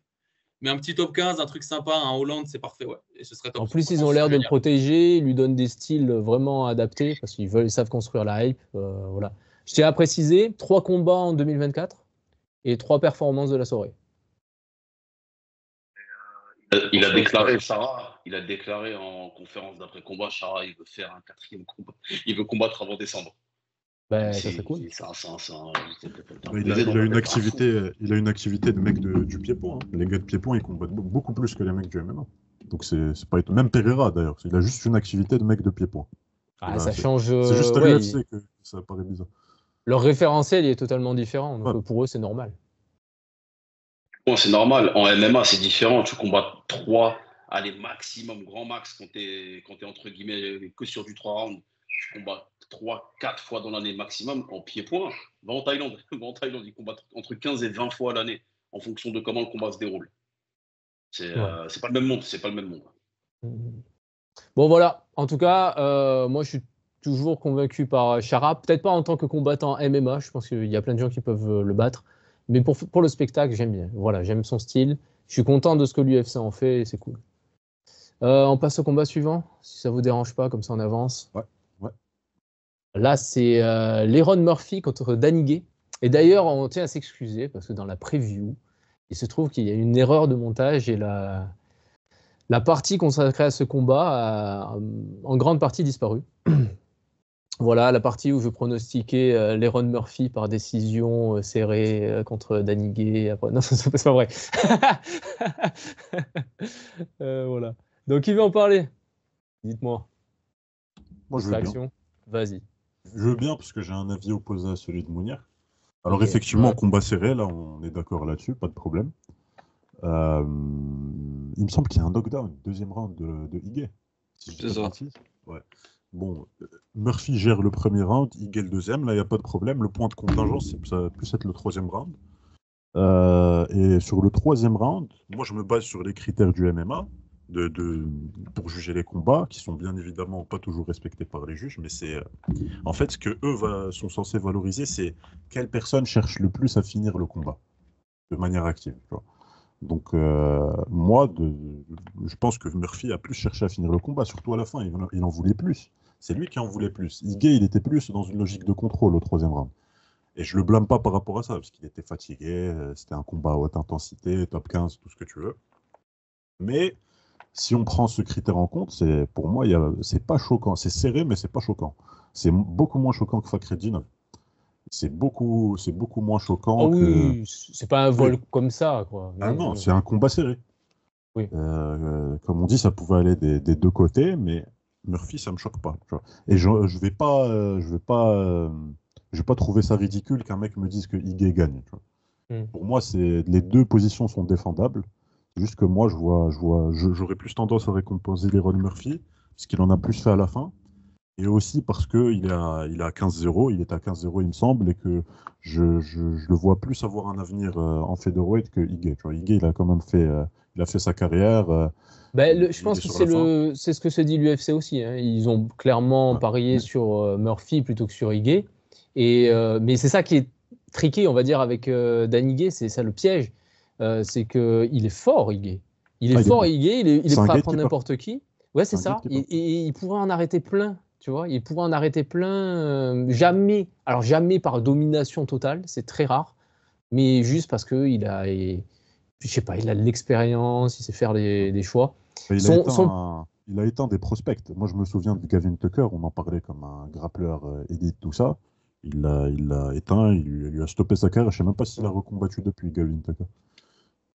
Speaker 5: Mais un petit top 15, un truc sympa, un Hollande, c'est parfait. Ouais. Et ce serait top.
Speaker 1: En plus, ils ont l'air de le protéger. Ils lui donnent des styles vraiment adaptés parce qu'ils savent construire la hype. Voilà. Je tiens à préciser 3 combats en 2024 et 3 performances de la soirée.
Speaker 4: Il a déclaré, Chara, il a déclaré en conférence d'après-combat, Chara, il veut faire un 4e combat. Il veut combattre avant décembre.
Speaker 1: Ben, ça
Speaker 4: C'est
Speaker 1: serait cool.
Speaker 2: il a une activité de mec du pied-point. Hein. Les gars de pied-point, ils combattent beaucoup plus que les mecs du MMA. Donc c'est pas étonnant. Même Pereira d'ailleurs, il a juste une activité de mec de pied-point.
Speaker 1: Ah,
Speaker 2: Là,
Speaker 1: ça change.
Speaker 2: c'est juste à
Speaker 1: Ouais,
Speaker 2: l'UFC que ça paraît bizarre.
Speaker 1: leur référentiel il est totalement différent. Donc
Speaker 2: Ouais.
Speaker 1: pour eux, c'est normal.
Speaker 4: Bon, c'est normal. En MMA, c'est différent. Tu combats 3, allez, maximum, grand max, quand t'es entre guillemets que sur du 3 rounds. Tu combats 3, 4 fois dans l'année maximum en pied-point. Va en Thaïlande. Va en Thaïlande, ils combattent entre 15 et 20 fois à l'année en fonction de comment le combat se déroule. C'est pas le même monde. C'est pas le même monde.
Speaker 1: Bon, voilà. En tout cas, moi, je suis toujours convaincu par Chara. Peut-être pas en tant que combattant MMA. Je pense qu'il y a plein de gens qui peuvent le battre. Mais pour le spectacle, j'aime bien. Voilà, j'aime son style. Je suis content de ce que l'UFC en fait. Et c'est cool. On passe au combat suivant, si ça vous dérange pas. Comme ça, on avance.
Speaker 2: Ouais.
Speaker 1: Là, c'est Lerone Murphy contre Danny Gay. Et d'ailleurs, on tient à s'excuser parce que dans la preview, il se trouve qu'il y a une erreur de montage et la partie consacrée à ce combat a en grande partie disparu. Voilà, la partie où je pronostiquais Lerone Murphy par décision serrée contre Danny Gay. Après... Non, c'est pas vrai. Voilà. Donc, qui veut en parler? Dites-moi.
Speaker 2: Moi, je veux bien.
Speaker 1: Vas-y.
Speaker 2: Je veux bien parce que j'ai un avis opposé à celui de Mounir. Alors,
Speaker 1: Ok.
Speaker 2: effectivement, combat serré, là, on est d'accord là-dessus, pas de problème. Il me semble qu'il y a un knockdown, deuxième round de Ige. Si je dis pas de bêtises. Ouais. Bon, Murphy gère le premier round, Ige le deuxième, là, il n'y a pas de problème. Le point de contingence, ça va plus être le troisième round. Et sur le troisième round, moi, je me base sur les critères du MMA pour juger les combats, qui sont bien évidemment pas toujours respectés par les juges, mais c'est en fait ce que eux sont censés valoriser, c'est quelle personne cherche le plus à finir le combat de manière active. Tu vois. Donc moi, je pense que Murphy a plus cherché à finir le combat, surtout à la fin, il en voulait plus. C'est lui qui en voulait plus. Ige, il était plus dans une logique de contrôle au troisième round. Et je le blâme pas par rapport à ça, parce qu'il était fatigué, c'était un combat à haute intensité, top 15, tout ce que tu veux. Mais si on prend ce critère en compte, pour moi, c'est pas choquant. C'est serré, mais c'est pas choquant. C'est beaucoup moins choquant que Fakhreddinov. C'est beaucoup moins choquant
Speaker 1: Oh
Speaker 2: que...
Speaker 1: oui, c'est pas un vol
Speaker 2: Oui.
Speaker 1: comme ça, quoi.
Speaker 2: Ah non, c'est un combat serré.
Speaker 1: Oui.
Speaker 2: Comme on dit, ça pouvait aller des deux côtés, mais Murphy, ça me choque pas. Tu vois. Et je vais pas trouver ça ridicule qu'un mec me dise que Ige gagne. Tu vois. Pour moi, les deux positions sont défendables. Juste que moi, j'aurais plus tendance à récompenser Lerone Murphy, parce qu'il en a plus fait à la fin. Et aussi parce qu'il est à 15-0, il est à 15-0 il me semble, et que je le vois plus avoir un avenir en featherweight que Ige. Ige, il a quand même fait sa carrière.
Speaker 1: Je pense que c'est ce que se dit l'UFC aussi. Hein. Ils ont clairement parié sur Murphy plutôt que sur Ige. Mais c'est ça qui est tricky, on va dire, avec Dan Ige, c'est ça le piège. C'est qu'il est fort, Ige. Il est fort, Ige, il est prêt à prendre n'importe qui. Ouais, c'est ça. Et il pourrait en arrêter plein. Tu vois, il pourrait en arrêter plein, jamais par domination totale, c'est très rare, mais juste parce qu'il a, je sais pas, il a de l'expérience, il sait faire des choix.
Speaker 2: Il a éteint des prospects. Moi, je me souviens de Gavin Tucker, on en parlait comme un grappleur élite, tout ça. Il l'a éteint, il lui a stoppé sa carrière. Je ne sais même pas s'il a recombattu depuis, Gavin Tucker.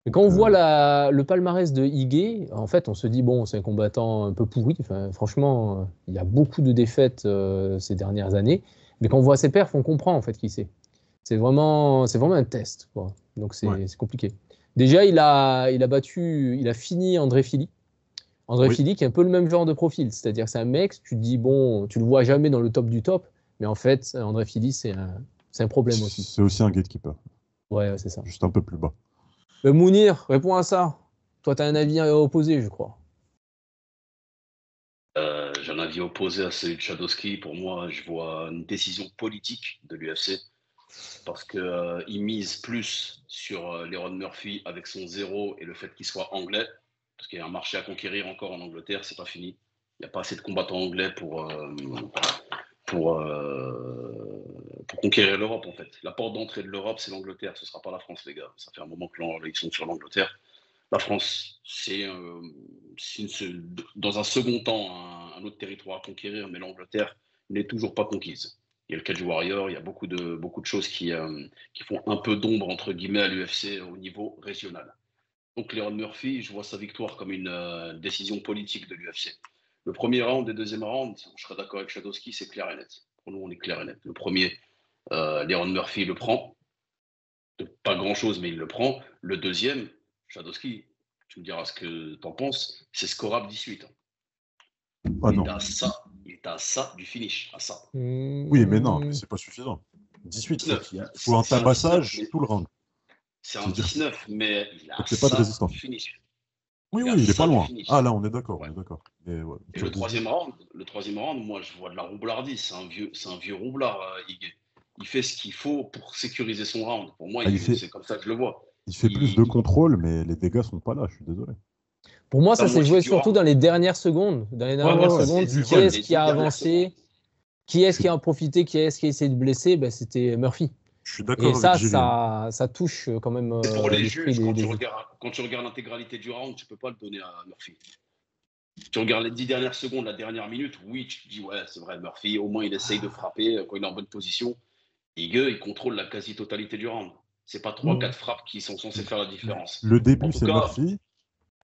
Speaker 1: Mais quand on voit le palmarès de Ige, en fait, on se dit, bon, c'est un combattant un peu pourri. Enfin, franchement, il y a beaucoup de défaites ces dernières années. Mais quand on voit ses perfs, on comprend en fait qui c'est. C'est vraiment un test, quoi. Donc c'est compliqué. Déjà, il a fini André Fili. André Fili qui est un peu le même genre de profil. C'est-à-dire que c'est un mec, tu te dis, bon, tu le vois jamais dans le top du top. Mais en fait, André Fili, c'est un problème aussi.
Speaker 2: C'est aussi un gatekeeper.
Speaker 1: Ouais, c'est ça.
Speaker 2: Juste un peu plus bas.
Speaker 1: Mounir, réponds à ça. Toi, tu as un avis opposé, je crois.
Speaker 4: J'ai un avis opposé à celui de Shadowski. Pour moi, je vois une décision politique de l'UFC parce qu'il mise plus sur Lerone Murphy avec son 0 et le fait qu'il soit anglais, parce qu'il y a un marché à conquérir encore en Angleterre, c'est pas fini. Il n'y a pas assez de combattants anglais pour conquérir l'Europe, en fait. La porte d'entrée de l'Europe, c'est l'Angleterre, ce ne sera pas la France, les gars. Ça fait un moment qu'ils sont sur l'Angleterre. La France, c'est dans un second temps un autre territoire à conquérir, mais l'Angleterre n'est toujours pas conquise. il y a le Cage Warrior, il y a beaucoup de choses qui font un peu d'ombre, entre guillemets, à l'UFC au niveau régional. Donc Leron Murphy, je vois sa victoire comme une décision politique de l'UFC. Le premier round et le deuxième round, je serais d'accord avec Shadowski, c'est clair et net. Pour nous, on est clair et net. Le premier, Leron Murphy le prend. Pas grand-chose, mais il le prend. Le deuxième, Shadowski, tu me diras ce que tu en penses, c'est scorable 18.
Speaker 2: Ah
Speaker 4: Il
Speaker 2: non.
Speaker 4: est à ça du finish, à ça.
Speaker 2: Oui, mais non, mais c'est pas suffisant. 18, il faut un
Speaker 4: C'est un
Speaker 2: tabassage
Speaker 4: 19,
Speaker 2: tout le round.
Speaker 4: C'est un 19, mais il a
Speaker 2: Donc, c'est pas de
Speaker 4: ça
Speaker 2: résistance.
Speaker 4: du finish.
Speaker 2: Oui,
Speaker 4: Il a
Speaker 2: il est
Speaker 4: ça
Speaker 2: pas
Speaker 4: du
Speaker 2: loin.
Speaker 4: finish.
Speaker 2: Ah là, on est d'accord,
Speaker 4: Ouais.
Speaker 2: on est d'accord. Mais ouais,
Speaker 4: Et
Speaker 2: sur
Speaker 4: le
Speaker 2: 18.
Speaker 4: troisième round, moi, je vois de la roublardise. C'est un vieux roublard, Igué. Il fait ce qu'il faut pour sécuriser son round. Pour moi, c'est comme ça que je le vois.
Speaker 2: Il fait plus de contrôle, mais les dégâts sont pas là, je suis désolé.
Speaker 1: Pour moi, ça
Speaker 4: La
Speaker 1: s'est
Speaker 4: moitié
Speaker 1: joué
Speaker 4: du
Speaker 1: surtout
Speaker 4: round.
Speaker 1: dans les dernières secondes. Dans les dernières
Speaker 2: ouais,
Speaker 1: secondes,
Speaker 2: c'est du
Speaker 1: qui
Speaker 2: vol.
Speaker 1: est-ce qui a avancé? Qui est-ce qui a en profité? Qui est-ce qui a essayé de blesser? Ben, c'était Murphy.
Speaker 2: Je suis d'accord
Speaker 1: Et
Speaker 2: avec Julien.
Speaker 1: ça touche quand même
Speaker 4: Et pour les
Speaker 1: l'esprit
Speaker 4: juges,
Speaker 1: des
Speaker 4: quand tu regardes l'intégralité du round, tu peux pas le donner à Murphy. Tu regardes les 10 dernières secondes, la dernière minute, oui, tu te dis, ouais, c'est vrai, Murphy, au moins il essaye de frapper quand il est en bonne position. Igueux, il contrôle la quasi-totalité du round. C'est pas 3-4 frappes qui sont censées faire la différence.
Speaker 2: Le début,
Speaker 4: En tout
Speaker 2: c'est
Speaker 4: cas,
Speaker 2: Murphy.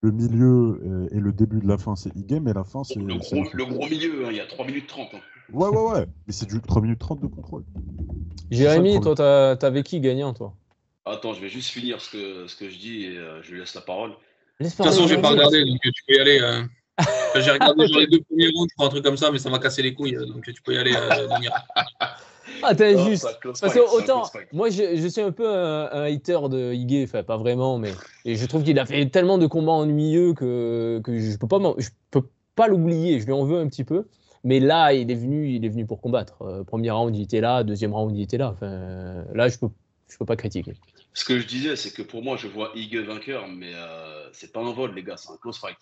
Speaker 2: Le milieu et le début de la fin, c'est Igué, mais la fin, c'est.
Speaker 4: le gros milieu, hein, il y a 3 minutes 30. Hein.
Speaker 2: Ouais. Mais c'est du 3 minutes 30 de contrôle.
Speaker 1: Jérémy, toi, t'avais qui gagnant, toi?
Speaker 4: Attends, je vais juste finir ce que je dis et je lui laisse la parole.
Speaker 5: De toute façon, je vais pas regarder, donc tu peux y aller. J'ai regardé genre les 2 premiers rounds, je crois, un truc comme ça, mais ça m'a cassé les couilles, donc tu peux y aller, Daniel.
Speaker 1: Ah, t'es
Speaker 4: Non,
Speaker 1: juste.
Speaker 4: c'est un close
Speaker 1: Parce
Speaker 4: fight,
Speaker 1: que
Speaker 4: c'est un
Speaker 1: autant,
Speaker 4: close fight.
Speaker 1: moi, je suis un peu un hater de Igué, enfin, pas vraiment, mais et je trouve qu'il a fait tellement de combats ennuyeux que je peux pas l'oublier. Je lui en veux un petit peu. Mais là, il est venu pour combattre. Premier round, il était là. Deuxième round, il était là. Enfin, là, je peux pas critiquer.
Speaker 4: Ce que je disais, c'est que pour moi, je vois Igueux vainqueur, mais c'est pas un vol, les gars, c'est un close fight.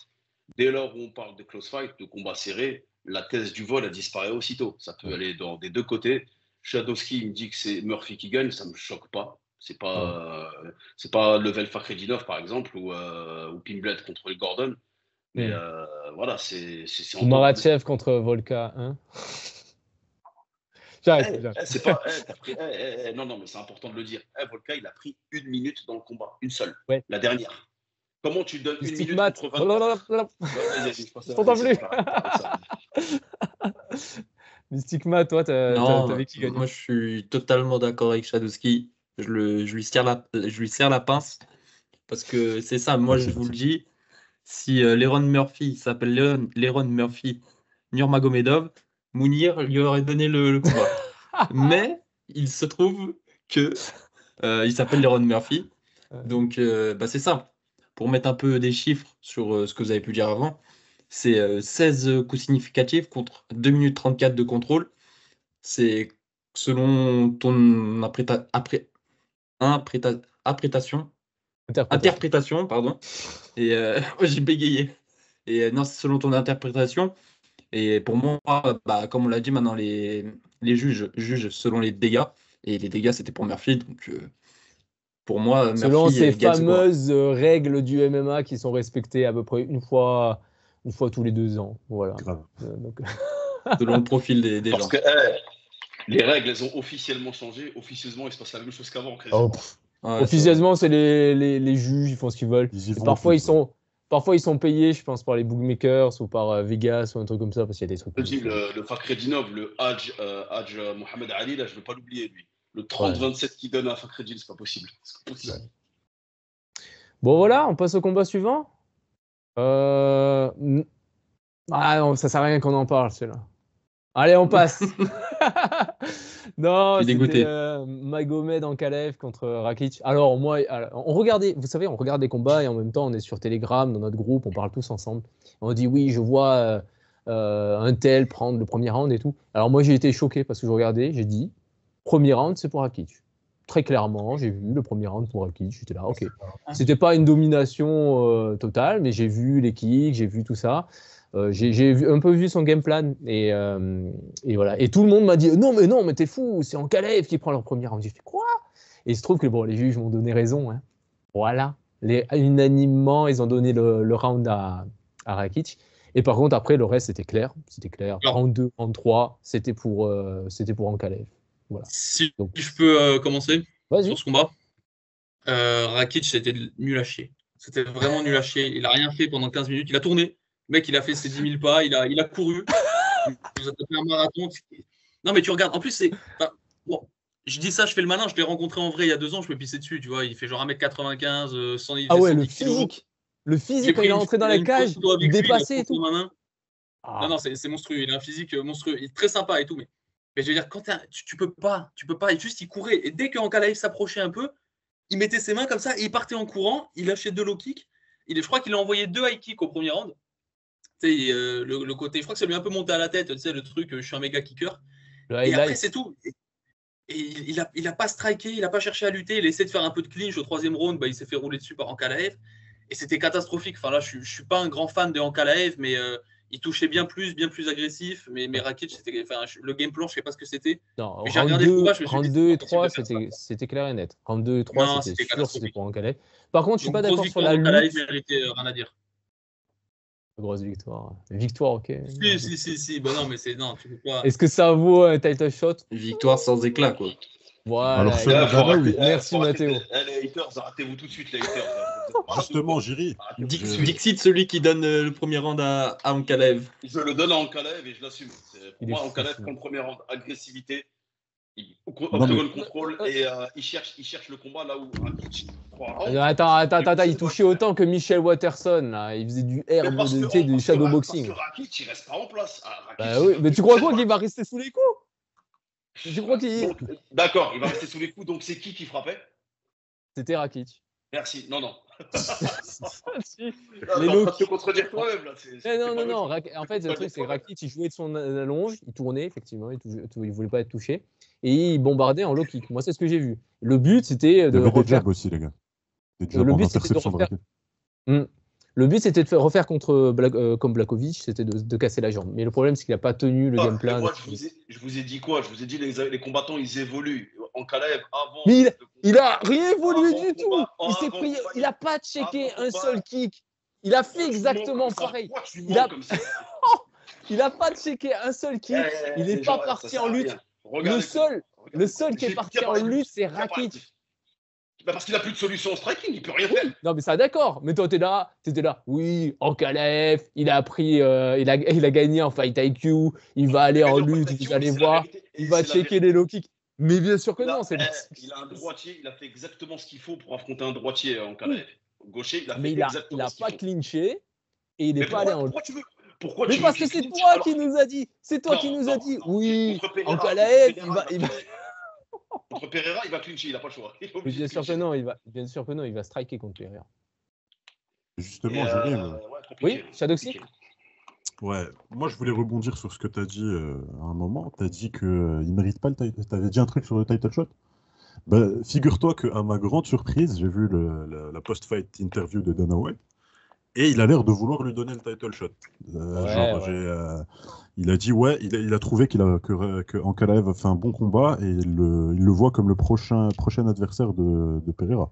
Speaker 4: Dès lors où on parle de close fight, de combat serré, la thèse du vol a disparu aussitôt. Ça peut aller des deux côtés. Shadowski me dit que c'est Murphy qui gagne, ça me choque pas. C'est pas level Fakhredinov par exemple ou Pimblet contre le Gordon. Mais voilà, c'est
Speaker 1: Ou Makhachev contre Volka, hein. J'arrête.
Speaker 4: C'est pas. Non, mais c'est important de le dire. Volka, il a pris 1 minute dans le combat, une seule,
Speaker 1: Ouais.
Speaker 4: la dernière. Comment tu donnes 1 minute
Speaker 1: Stigmate.
Speaker 4: contre 20
Speaker 1: Je t'entends plus. Mystiquement, toi, t'avais qui gagné?
Speaker 3: Moi, je suis totalement d'accord avec Shadowski. Je lui serre la pince parce que c'est ça. Moi, je vous le dis. Si Leron Murphy s'appelle Leron Murphy Nurmagomedov, Mounir lui aurait donné le combat. Mais il se trouve que il s'appelle Leron Murphy. Donc, c'est simple. Pour mettre un peu des chiffres sur ce que vous avez pu dire avant, c'est 16 coups significatifs contre 2 minutes 34 de contrôle. C'est selon ton interprétation, pardon. Et j'ai bégayé. Et non, c'est selon ton interprétation. Et pour moi, comme on l'a dit maintenant, les juges jugent selon les dégâts. Et les dégâts, c'était pour Murphy. Donc, pour moi, Murphy
Speaker 1: selon ces
Speaker 4: gagne ce combat.
Speaker 1: fameuses règles du MMA qui sont respectées à peu près une fois tous les 2 ans. Voilà.
Speaker 2: Grave.
Speaker 3: Selon le profil des gens.
Speaker 4: Parce que les règles, elles ont officiellement changé. Officieusement, il se passe la même chose qu'avant.
Speaker 1: Officieusement, c'est les juges, ils font ce qu'ils veulent. Parfois, ils sont payés, je pense, par les bookmakers ou par Vegas ou un truc comme ça, parce qu'il y a des trucs.
Speaker 4: Je dis, le Fakhredinov, le Hadj Mohamed Ali, là, je ne veux pas l'oublier, lui. Le 30-27 qu'il donne à Fakhredin, c'est pas possible.
Speaker 1: Bon, voilà, on passe au combat suivant. Non, ça sert à rien qu'on en parle, celui-là. Allez, on passe. Non, c'était Magomed Ankalaev contre Rakic. Alors, moi, on regardait, vous savez, on regarde des combats et en même temps, on est sur Telegram, dans notre groupe, on parle tous ensemble. On dit, oui, je vois un tel prendre le premier round et tout. Alors, moi, j'ai été choqué parce que je regardais, j'ai dit, premier round, c'est pour Rakic. Très clairement, j'ai vu le premier round pour Rakic. J'étais là, ok. C'était pas une domination totale, mais j'ai vu les kicks, j'ai vu tout ça. J'ai un peu vu son game plan et voilà. Et tout le monde m'a dit non mais t'es fou, c'est Ankalaev qui prend leur premier round. J'ai fait quoi? Et il se trouve que les juges m'ont donné raison. Hein. Voilà, unanimement ils ont donné le round à Rakic. Et par contre, après, le reste, c'était clair. C'était clair.
Speaker 5: Alors.
Speaker 1: Round 2, round 3, c'était pour Ankalaev. Voilà.
Speaker 5: Si
Speaker 1: Donc,
Speaker 5: je peux commencer
Speaker 1: vas-y.
Speaker 5: sur ce combat, Rakic, c'était nul à chier. C'était vraiment nul à chier. Il a rien fait pendant 15 minutes. Il a tourné. Le mec, il a fait ses 10 000 pas. Il a couru. Il a tapé un marathon. Non, mais tu regardes. En plus, c'est. Enfin, bon, je dis ça, je fais le malin. Je l'ai rencontré en vrai il y a 2 ans. Je me pissais dessus. Tu vois, il fait genre 1m95, 100
Speaker 1: Ah ouais,
Speaker 5: 110
Speaker 1: le
Speaker 5: kilos.
Speaker 1: physique. Le
Speaker 5: J'ai
Speaker 1: physique, quand
Speaker 5: pris
Speaker 1: il est entré dans la cage,
Speaker 5: il
Speaker 1: dépassé et tout.
Speaker 5: Non, non, c'est monstrueux. Il a un physique monstrueux. Il est très sympa et tout. Mais je veux dire, quand tu peux pas. Juste, il courait. Et dès qu'Ankalaev s'approchait un peu, il mettait ses mains comme ça et il partait en courant. Il lâchait 2 low kicks. Je crois qu'il a envoyé 2 high kicks au premier round. Tu sais, le côté, je crois que ça lui a un peu monté à la tête. Tu sais, le truc, je suis un méga kicker. Et après, c'est tout. Et il a pas striké, il a pas cherché à lutter. Il a essayé de faire un peu de clinch au 3e round. Il s'est fait rouler dessus par Ankalaev. Et c'était catastrophique. Enfin, là, je suis pas un grand fan de Ankalaev, mais il touchait bien plus agressif. Mais Rakic, le game plan, je sais pas ce que c'était.
Speaker 1: Non,
Speaker 5: j'ai regardé le combat, je me suis dit,
Speaker 1: round 2 et 3, c'était clair et net. Round 2 et 3, c'était sûr, c'était pour Ankalaev. Par contre, je suis pas d'accord sur la lutte.
Speaker 5: Ankalaev méritait rien à dire.
Speaker 1: Grosse victoire. Victoire, ok.
Speaker 5: Si. Bah non, mais non, tu peux pas.
Speaker 1: Est-ce que ça vaut un title shot?
Speaker 3: Victoire sans éclat, quoi.
Speaker 1: Voilà.
Speaker 2: Alors, oui.
Speaker 1: Merci, Mathéo.
Speaker 4: Les haters, arrêtez-vous tout de suite, les haters.
Speaker 2: Justement, Jiri.
Speaker 3: Dixit, celui qui donne le premier round à Ankalaev.
Speaker 4: Je le donne à Ankalaev et je l'assume. Pour moi,
Speaker 1: est
Speaker 4: Ankalaev
Speaker 1: fou.
Speaker 4: prend le premier round. Agressivité,
Speaker 2: Non,
Speaker 4: contrôle et il cherche le combat là où Rakic.
Speaker 1: Attends, il touchait autant que Michel Watterson, là. Il faisait du herbe, du shadowboxing.
Speaker 4: Parce que Rakic, il reste pas en place.
Speaker 1: Bah oui, mais tu crois quoi qu'il va rester sous les coups? Tu crois qu'il.
Speaker 4: D'accord, il va rester sous les coups, donc c'est qui frappait?
Speaker 1: C'était Rakic.
Speaker 4: Merci. Non.
Speaker 1: Si.
Speaker 4: Les low kicks. Tu te contredire toi-même là.
Speaker 1: Non. En fait, le truc, c'est que Rakic, il jouait de son allonge, il tournait, effectivement, il voulait pas être touché, et il bombardait en low kick. Moi, c'est ce que j'ai vu. Le but, c'était de
Speaker 2: Il y avait des
Speaker 1: refaire.
Speaker 2: jabs aussi, les gars. Des jabs
Speaker 1: Le
Speaker 2: en
Speaker 1: but, c'était de
Speaker 2: interception de
Speaker 1: refaire.
Speaker 2: Rakic.
Speaker 1: Le but, c'était de refaire comme Blakovic, c'était de casser la jambe. Mais le problème, c'est qu'il n'a pas tenu le game plan.
Speaker 4: Moi, je vous ai dit quoi? Je vous ai dit les combattants, ils évoluent. Ankalaev, avant.
Speaker 1: Mais il a rien évolué du tout. Il a pas checké un seul kick. Il a fait exactement pareil. Il a pas checké un seul kick. Il n'est pas parti en lutte. Le seul qui est parti en lutte, c'est Rakic.
Speaker 4: Parce qu'il n'a plus de solution au striking, il peut rien faire.
Speaker 1: Non, mais ça, d'accord. Mais toi, t'étais là. Oui, Ankalaev, il a gagné en Fight IQ. Il va aller en lutte, vous allez voir. Il va checker les low kicks. Mais bien sûr que non.
Speaker 4: Il a un droitier, il a fait exactement ce qu'il faut pour affronter un droitier en Ankalaev. Gaucher, il a fait
Speaker 1: mais
Speaker 4: exactement ce qu'il faut.
Speaker 1: il n'a pas clinché et il n'est pas allé en lutte.
Speaker 4: Pourquoi
Speaker 1: mais parce que c'est toi qui nous as dit. C'est toi qui nous as dit. Oui, Ankalaev, il va.
Speaker 4: Contre Pereira, il va clincher, il n'a pas le choix.
Speaker 1: Bien sûr que non, il va striker contre Pereira.
Speaker 2: Justement, Jiri.
Speaker 1: Oui, Shadowxy.
Speaker 2: Ouais, moi je voulais rebondir sur ce que tu as dit à un moment. Tu as dit qu'il ne mérite pas le title. Tu avais dit un truc sur le title shot. Bah, figure-toi qu'à ma grande surprise, j'ai vu la post-fight interview de Dana White et il a l'air de vouloir lui donner le title shot. Il a dit il a trouvé que Ankalaev a fait un bon combat et il le voit comme le prochain adversaire de Pereira.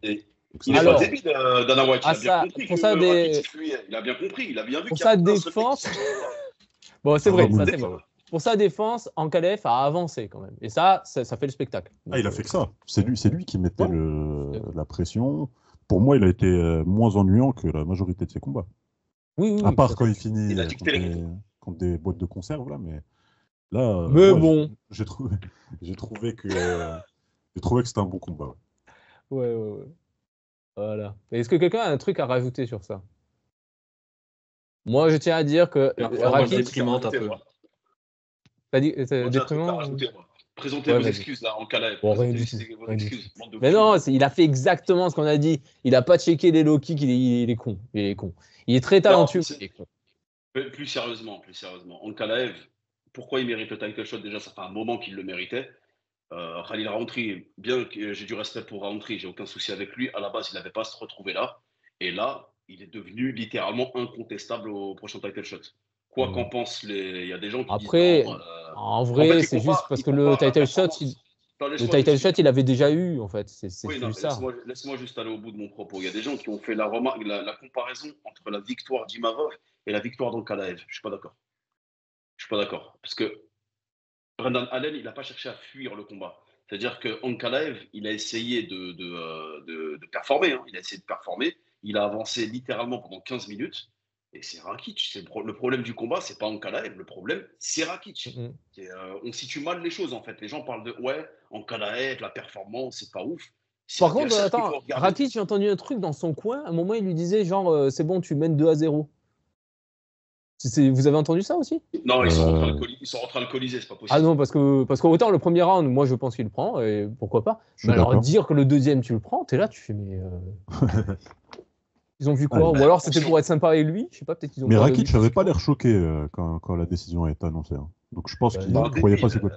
Speaker 4: Il n'est pas débile, Dana White. Il a bien compris. Il a bien vu
Speaker 1: pour sa défense. Bon, c'est vrai, ça c'est vrai. Pour sa défense, Ankalaev a avancé quand même. Et ça fait le spectacle. Donc,
Speaker 2: il a fait que ça. C'est lui qui mettait la pression. Pour moi, il a été moins ennuyant que la majorité de ses combats.
Speaker 1: Oui,
Speaker 2: à part quand il finit contre des boîtes de conserve, là. Mais là,
Speaker 1: bon.
Speaker 2: J'ai trouvé que c'était un bon combat.
Speaker 1: Ouais. Voilà. Est-ce que quelqu'un a un truc à rajouter sur ça? Moi, je tiens à dire que
Speaker 3: Rakic déprimante un peu.
Speaker 1: T'as dit déprimant?
Speaker 4: Présentez vos excuses là en Ankalaev.
Speaker 1: Mais non, il a fait exactement ce qu'on a dit. Il n'a pas checké les low kicks, il est con. Il est très talentueux.
Speaker 4: Plus sérieusement, Ankalaev, pourquoi il mérite le title shot? Déjà, ça fait un moment qu'il le méritait. Khalil Rountree, bien que j'ai du respect pour Rountree, j'ai aucun souci avec lui. À la base, il n'avait pas à se retrouver là. Et là, il est devenu littéralement incontestable au prochain title shot. Quoi qu'en pensent il y a des gens qui
Speaker 1: disent... En vrai, c'est juste parce que le title shot, il avait déjà eu, en fait. C'est ça.
Speaker 4: Laisse-moi juste aller au bout de mon propos. Il y a des gens qui ont fait la comparaison entre la victoire d'Imavov et la victoire d'Ankalaev. Je suis pas d'accord. Je suis pas d'accord. Parce que Brendan Allen, il n'a pas cherché à fuir le combat. C'est-à-dire que Ankalaev, il a essayé de performer. Hein. Il a essayé de performer. Il a avancé littéralement pendant 15 minutes. Et c'est Rakic. Le problème du combat, c'est pas Ankalaev. Le problème, c'est Rakic. On situe mal les choses, en fait. Les gens parlent de Ankalaev, la performance, c'est pas ouf.
Speaker 1: Par contre, attends, Rakic, j'ai entendu un truc dans son coin. À un moment, il lui disait genre, c'est bon, tu mènes 2-0. Vous avez entendu ça aussi?
Speaker 4: Non, ils sont en train de alcoolisés, c'est pas possible.
Speaker 1: Ah non, parce que autant le premier round, moi je pense qu'il le prend, et pourquoi pas. Mais alors dire que le deuxième tu le prends, t'es là, tu fais mais. Ils ont vu quoi? Ou alors c'était pour être sympa avec lui? Je sais pas, peut-être qu'ils ont.
Speaker 2: Mais Rakic n'avait pas l'air choqué quand la décision a été annoncée. Hein. Donc je pense qu'il ne croyait pas ses côtés.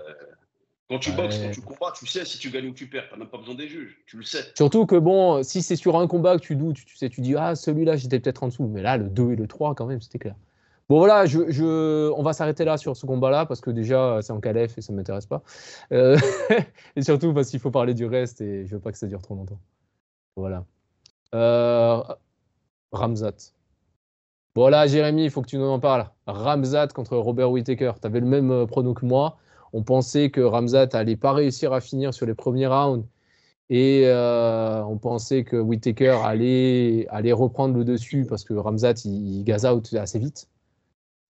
Speaker 4: Quand tu boxes, quand tu combats, tu sais si tu gagnes ou tu perds. Tu n'as même pas besoin des juges. Tu le sais.
Speaker 1: Surtout que bon, si c'est sur un combat que tu doutes, tu dis ah celui-là j'étais peut-être en dessous. Mais là le 2 et le 3 quand même, c'était clair. Bon voilà, on va s'arrêter là sur ce combat-là parce que déjà c'est en Calef et ça ne m'intéresse pas. Et surtout parce qu'il faut parler du reste et je veux pas que ça dure trop longtemps. Voilà. Khamzat. Bon là Jérémy, il faut que tu nous en parles. Khamzat contre Robert Whittaker. Tu avais le même prono que moi. On pensait que Khamzat allait pas réussir à finir sur les premiers rounds. Et on pensait que Whittaker allait reprendre le dessus parce que Khamzat il gaze out assez vite.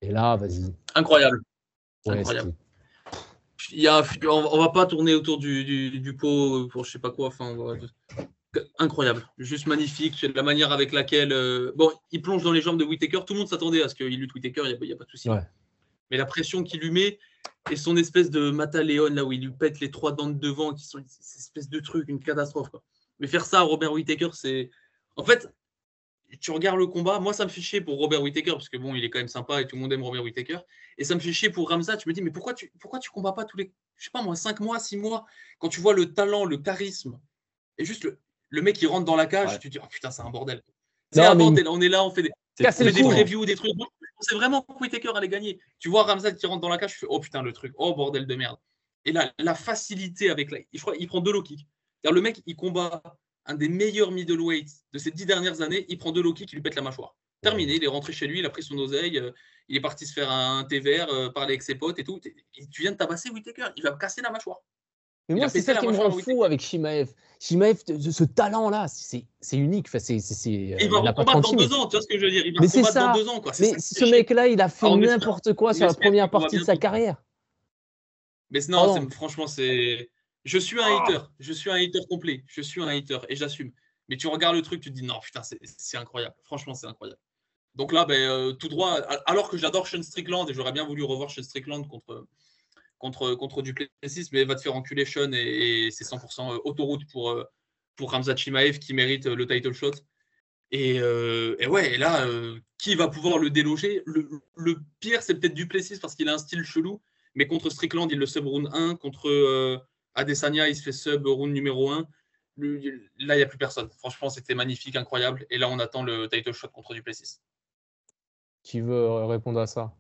Speaker 1: Et là, vas-y.
Speaker 5: Incroyable.
Speaker 1: Ouais,
Speaker 5: incroyable. On va pas tourner autour du pot pour je sais pas quoi. Enfin, incroyable. Juste magnifique. La manière avec laquelle. Il plonge dans les jambes de Whittaker. Tout le monde s'attendait à ce qu'il lutte Whittaker. Il n'y a pas de souci.
Speaker 1: Ouais.
Speaker 5: Mais la pression qu'il lui met et son espèce de Mata-Léon, là où il lui pète les 3 dents de devant, qui sont une espèce de truc, une catastrophe. Quoi. Mais faire ça à Robert Whittaker, c'est. En fait. Tu regardes le combat, moi ça me fait chier pour Robert Whittaker parce que bon, il est quand même sympa et tout le monde aime Robert Whittaker. Et ça me fait chier pour Khamzat. Je me dis mais pourquoi tu combats pas tous les, je sais pas moi, 5 mois, 6 mois, quand tu vois le talent, le charisme et juste le mec qui rentre dans la cage, tu te dis oh putain c'est un bordel. C'est un bordel. On est là, on fait des previews, des trucs. On sait vraiment que Whittaker allait gagner. Tu vois Khamzat qui rentre dans la cage, je fais oh putain le truc, oh bordel de merde. Et là la facilité avec je crois il prend 2 low kicks. Le mec il combat un des meilleurs middleweights de ces 10 dernières années, il prend 2 low kicks qui lui pète la mâchoire. Terminé, il est rentré chez lui, il a pris son oseille, il est parti se faire un thé vert, parler avec ses potes et tout. Et tu viens de tabasser Whittaker, il va me casser la mâchoire.
Speaker 1: Mais moi, c'est ça qui me rend fou avec Chimaev. Chimaev, ce talent-là, c'est unique. Enfin,
Speaker 5: il va combattre dans 2 ans, tu vois ce que je veux dire. Il va combattre dans 2 ans. Quoi.
Speaker 1: Mais ce mec-là, il a fait n'importe quoi sur la première partie de sa carrière.
Speaker 5: Mais non, franchement, c'est... Je suis un hater complet, je suis un hater et j'assume. Mais tu regardes le truc, tu te dis non, putain, c'est incroyable. Franchement, c'est incroyable. Donc là, tout droit, alors que j'adore Sean Strickland et j'aurais bien voulu revoir Sean Strickland contre Duplessis, mais va te faire enculer Sean et c'est 100% autoroute pour Khamzat Chimaev qui mérite le title shot. Et là, qui va pouvoir le déloger? Le pire, c'est peut-être Duplessis parce qu'il a un style chelou, mais contre Strickland, il le sub round 1, contre Adesanya, il se fait sub round numéro 1. Là, il n'y a plus personne. Franchement, c'était magnifique, incroyable. Et là, on attend le title shot contre Duplessis.
Speaker 1: Qui veut répondre à ça?